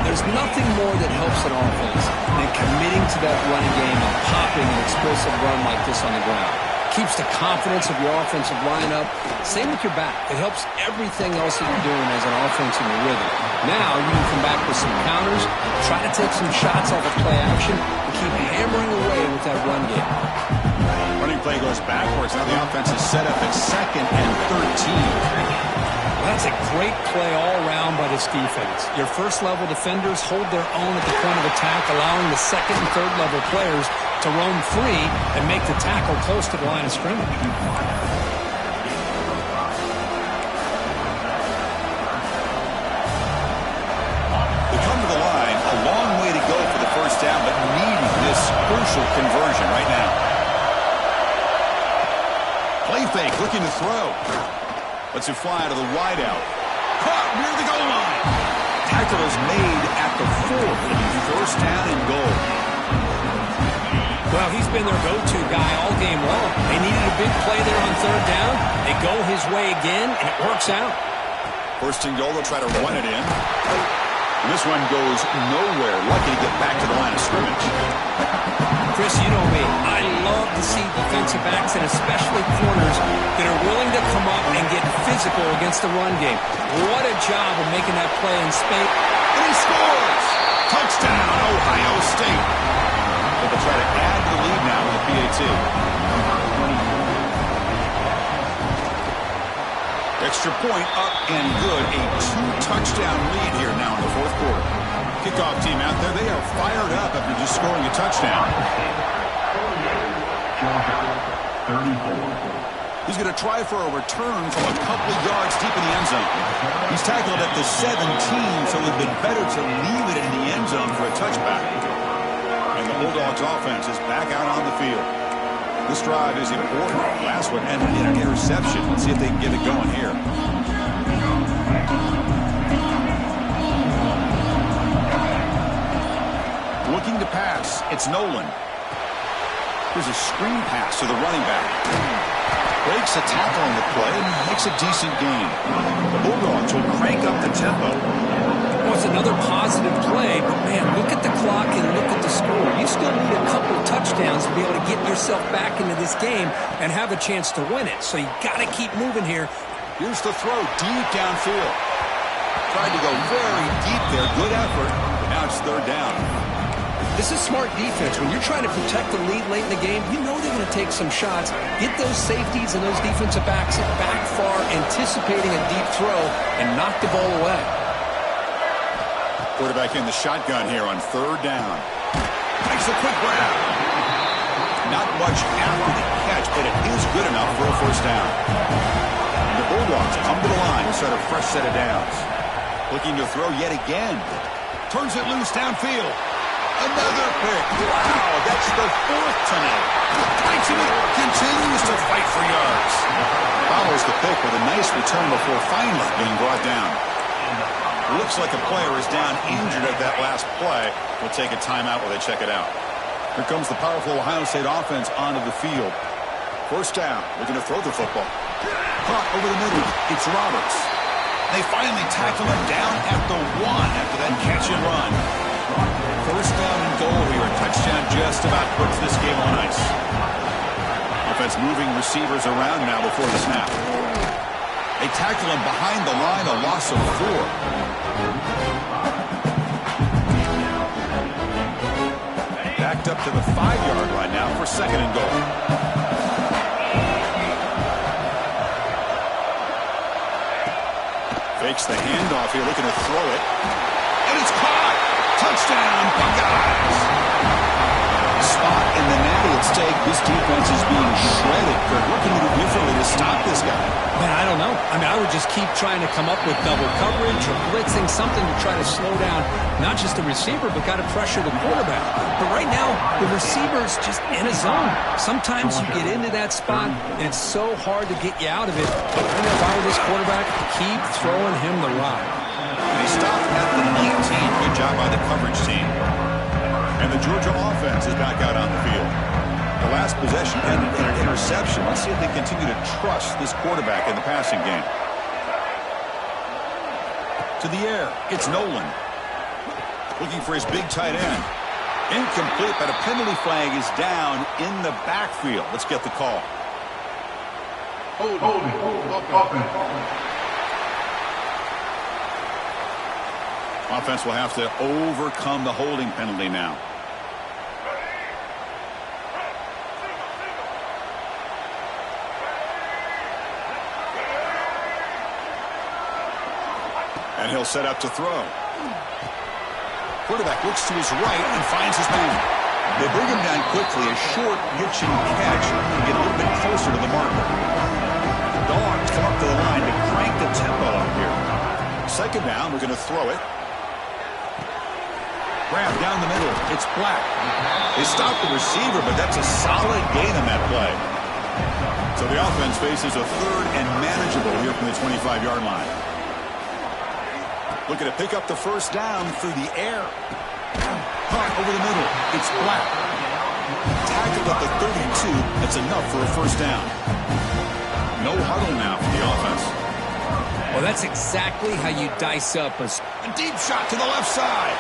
There's nothing more that helps an offense than committing to that running game and popping an explosive run like this on the ground. Keeps the confidence of your offensive lineup. Same with your back. It helps everything else that you're doing as an offense in your rhythm. Now you can come back with some counters, try to take some shots off of play action, and keep hammering away with that run game. Running play goes backwards. Now the offense is set up at 2nd and 13. That's a great play all around by this defense. Your first-level defenders hold their own at the point of attack, allowing the second and third-level players to roam free and make the tackle close to the line of scrimmage. They come to the line, a long way to go for the first down, but need this crucial conversion right now. Play fake, looking to throw. Lets it fly to the wideout. Caught near the goal line. Tackle is made at the 4. It'll be first down and goal. Well, he's been their go-to guy all game long. They needed a big play there on third down. They go his way again, and it works out. First and goal, they'll try to run it in. And this one goes nowhere. Lucky to get back to the line of scrimmage. Chris, you know me. I love to see defensive backs, and especially corners, that are willing to come up and get physical against the run game. What a job of making that play in space. And he scores! Touchdown, Ohio State. They'll try to add to the lead now with the PAT. Extra point up and good. A 2-touchdown lead here now in the fourth quarter. Kickoff team out there. They are fired up after just scoring a touchdown. 34. He's going to try for a return from a couple of yards deep in the end zone. He's tackled at the 17, so it would have been better to leave it in the end zone for a touchback. And the Bulldogs offense is back out on the field. This drive is important. Last one ended in an interception. Let's see if they can get it going here. Looking to pass. It's Nolan. Here's a screen pass to the running back. Breaks a tackle on the play and makes a decent gain. The Bulldogs will crank up the tempo. Well, it's another positive play, but man, look at the clock and look at the score. You still need a couple touchdowns to be able to get yourself back into this game and have a chance to win it. So you got to keep moving here. Here's the throw deep downfield. Tried to go very deep there. Good effort. But now it's third down. This is smart defense. When you're trying to protect the lead late in the game, you know they're going to take some shots. Get those safeties and those defensive backs back far, anticipating a deep throw, and knock the ball away. Quarterback in the shotgun here on third down. Makes a quick grab. Not much after the catch, but it is good enough for a first down. And the Bulldogs come to the line to start a fresh set of downs. Looking to throw yet again. Turns it loose downfield. Another pick. Wow, that's the fourth tonight. Continues to fight for yards. Follows the pick with a nice return before finally being brought down. Looks like a player is down injured at that last play. We'll take a timeout while they check it out. Here comes the powerful Ohio State offense onto the field. First down. Looking to throw the football. Caught over the middle. It's Roberts. They finally tackle him down at the 1 after that catch and run. First down and goal here. A touchdown just about puts this game on ice. Offense moving receivers around now before the snap. They tackle him behind the line, a loss of 4. Backed up to the 5-yard line now for second and goal. Fakes the handoff here, looking to throw it. And it's caught! Touchdown, Buckeyes! Spot in the natty at stake. This defense is being shredded. Kurt, what can you do differently to stop this guy? Man, I don't know. I mean, I would just keep trying to come up with double coverage or blitzing, something to try to slow down not just the receiver, but got to pressure the quarterback. But right now, the receiver's just in a zone. Sometimes you get into that spot, and it's so hard to get you out of it. But if I were this quarterback, keep throwing him the rock. And he stopped at the 19. Good job by the coverage team. And the Georgia offense is back out on the field. The last possession ended in an interception. Let's see if they continue to trust this quarterback in the passing game. To the air, it's Nolan. Looking for his big tight end. Incomplete, but a penalty flag is down in the backfield. Let's get the call. Offense will have to overcome the holding penalty now. And he'll set up to throw. Quarterback looks to his right and finds his man. They bring him down quickly. A short pitch and catch to get a little bit closer to the marker. Dogs come up to the line to crank the tempo up here. Second down, we're going to throw it. Grab down the middle. It's Black. They stop the receiver, but that's a solid gain on that play. So the offense faces a third and manageable here from the 25-yard line. Looking to pick up the first down through the air. Punt over the middle. It's Black. Tackled at the 32. That's enough for a first down. No huddle now for the offense. Well, that's exactly how you dice up a deep shot to the left side.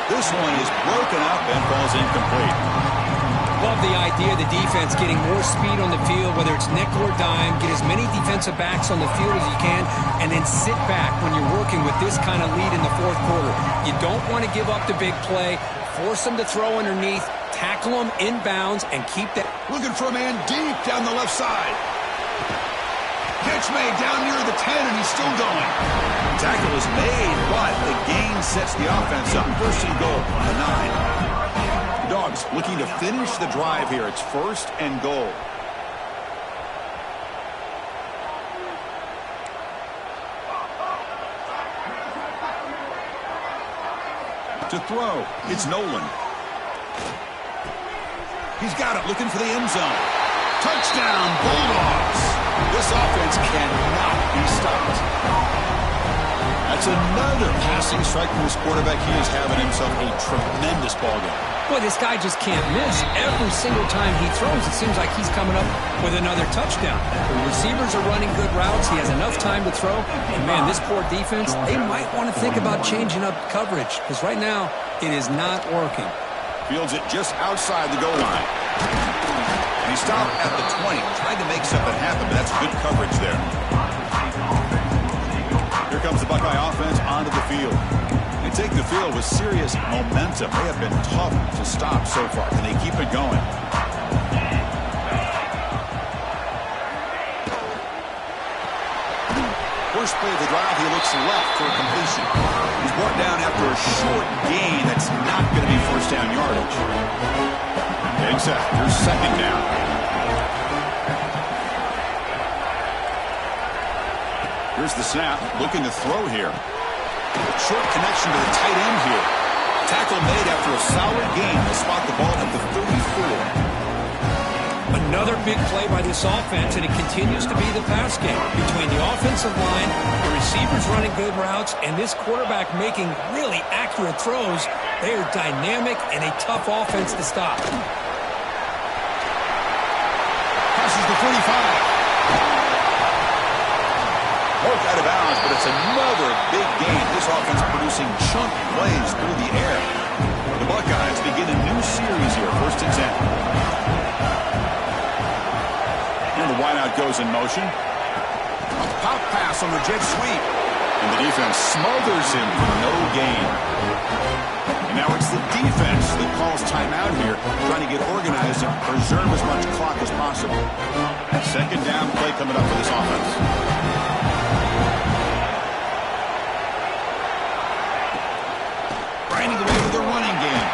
This one is broken up and falls incomplete. Love the idea of the defense getting more speed on the field, whether it's nickel or dime, get as many defensive backs on the field as you can, and then sit back when you're working with this kind of lead in the fourth quarter. You don't want to give up the big play, force them to throw underneath, tackle them inbounds, and keep that. Looking for a man deep down the left side. Catch made down near the 10, and he's still going. Tackle is made, but the gain sets the offense up. First and goal on the 9. Dogs looking to finish the drive here. It's first and goal. To throw, it's Nolan. He's got it, looking for the end zone. Touchdown, Bulldogs. This offense cannot be stopped. That's another passing strike from his quarterback. He is having himself a tremendous ballgame. Boy, this guy just can't miss. Every single time he throws, it seems like he's coming up with another touchdown. The receivers are running good routes. He has enough time to throw. And, man, this poor defense, they might want to think about changing up coverage because right now it is not working. Fields it just outside the goal line. And he stopped at the 20. Tried to make something happen, but that's good coverage there. Here comes the Buckeye offense onto the field. They take the field with serious momentum. They have been tough to stop so far. Can they keep it going? First play of the drive, he looks left for a completion. He's brought down after a short gain that's not going to be first down yardage. Getting set. Here's second down. Here's the snap. Looking to throw here. Short connection to the tight end here. Tackle made after a solid gain. They'll spot the ball at the 34. Another big play by this offense, and it continues to be the pass game. Between the offensive line, the receivers running good routes, and this quarterback making really accurate throws, they are dynamic and a tough offense to stop. Passes the 45. Broke out of bounds, but it's another big game. This offense producing chunk plays through the air. The Buckeyes begin a new series here, first and 10. And the wideout goes in motion. A pop pass on the jet sweep. And the defense smothers him for no gain. And now it's the defense that calls timeout here, trying to get organized and preserve as much clock as possible. Second down play coming up for this offense. Grinding away with the running game.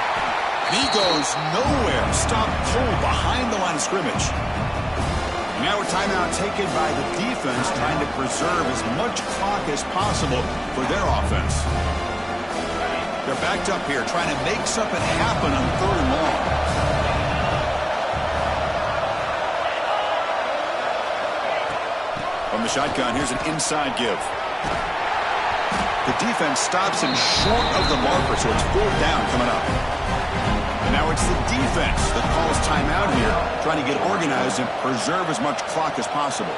He goes nowhere. Stop cold behind the line of scrimmage. Now a timeout taken by the defense, trying to preserve as much clock as possible for their offense. They're backed up here, trying to make something happen on third and long. From the shotgun, here's an inside give. The defense stops him short of the marker, so it's fourth down coming up. And now it's the defense that calls timeout here, trying to get organized and preserve as much clock as possible.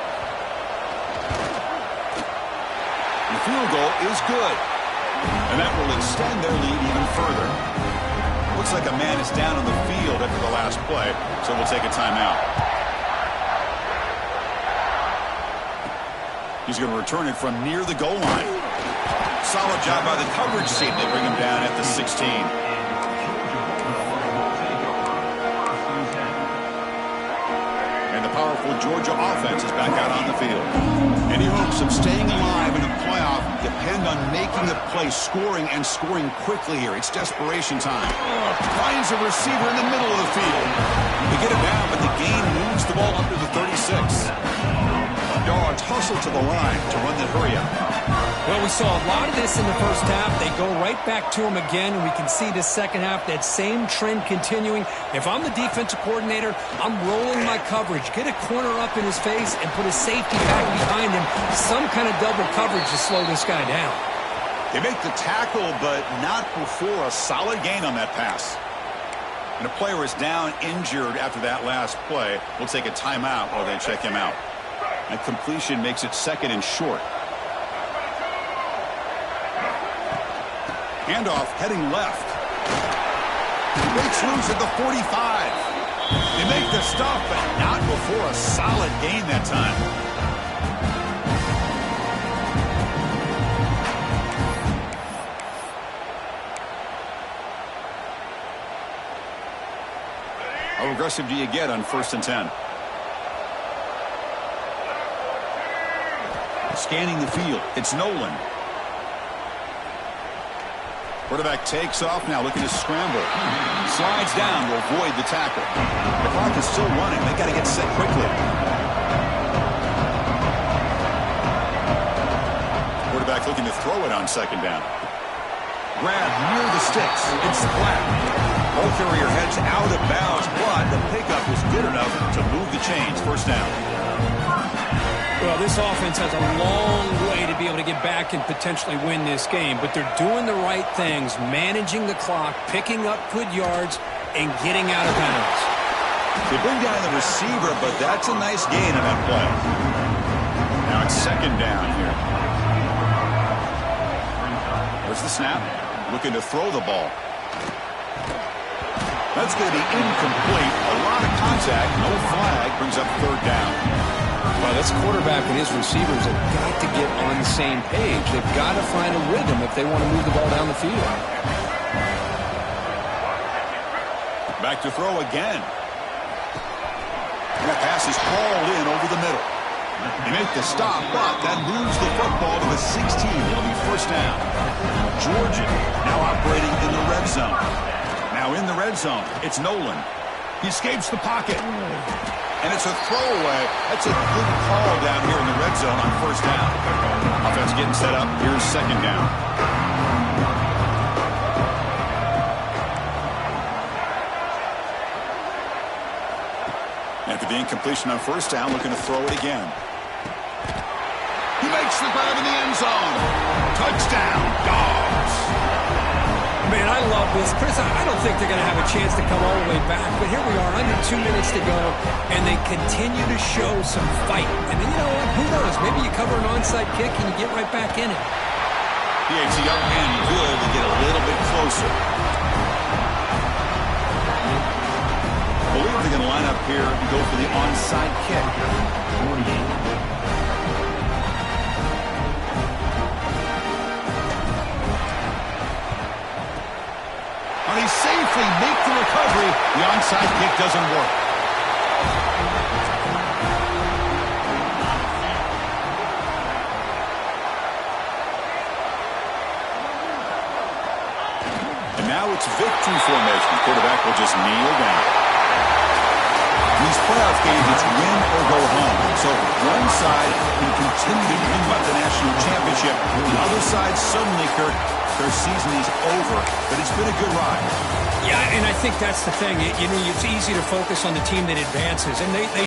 The field goal is good, and that will extend their lead even further. Looks like a man is down on the field after the last play, so we'll take a timeout. He's going to return it from near the goal line. Solid job by the coverage team. They bring him down at the 16. And the powerful Georgia offense is back out on the field. Any hopes of staying alive in the playoff depend on making the play, scoring, and scoring quickly here. It's desperation time. Finds a receiver in the middle of the field. They get it down, but the gain moves the ball up to the 36. Dogs hustle to the line to run the hurry up. Well, we saw a lot of this in the first half. They go right back to him again, and we can see the second half, that same trend continuing. If I'm the defensive coordinator, I'm rolling my coverage. Get a corner up in his face and put a safety back behind him. Some kind of double coverage to slow this guy down. They make the tackle, but not before a solid gain on that pass. And a player is down injured after that last play. We'll take a timeout while they check him out. That completion makes it 2nd and short. Handoff heading left. Breaks loose at the 45. They make the stop, but not before a solid gain that time. How aggressive do you get on 1st and 10? Scanning the field, it's Nolan. Quarterback takes off now, looking to scramble. Slides down to avoid the tackle. The clock is still running. They got to get set quickly. Quarterback looking to throw it on 2nd down. Grab near the sticks. It's flat. Ball carrier heads out of bounds, but the pickup was good enough to move the chains. 1st down. Well, this offense has a long way to be able to get back and potentially win this game, but they're doing the right things, managing the clock, picking up good yards, and getting out of bounds. They bring down the receiver, but that's a nice gain on that play. Now it's 2nd down here. Where's the snap? Looking to throw the ball. That's going to be incomplete. A lot of contact, no flag, brings up 3rd down. Well, this quarterback and his receivers have got to get on the same page. They've got to find a rhythm if they want to move the ball down the field. Back to throw again. And that pass is hauled in over the middle. They make the stop, but that moves the football to the 16. It'll be 1st down. Georgia now operating in the red zone. Now in the red zone, it's Nolan. He escapes the pocket. And it's a throwaway. That's a good call down here in the red zone on 1st down. Offense getting set up. Here's 2nd down. After the incompletion on 1st down, looking to throw it again. He makes the grab in the end zone. Touchdown, Dogs. Man, I love this. Chris, I don't think they're going to have a chance to come all the way back, but here we are, under 2 minutes to go, and they continue to show some fight. And then, you know what, who knows? Maybe you cover an onside kick and you get right back in it. Yeah, it's a young man good to get a little bit closer. I believe they're going to line up here and go for the onside kick. 48. They safely make the recovery. The onside kick doesn't work. And now it's victory formation. The quarterback will just kneel down. In these playoff games, it's win or go home. So one side can continue to dream about the national championship. The other side suddenly, Kirk, their season is over, but it's been a good ride. Yeah, and I think that's the thing. You know, it's easy to focus on the team that advances, and they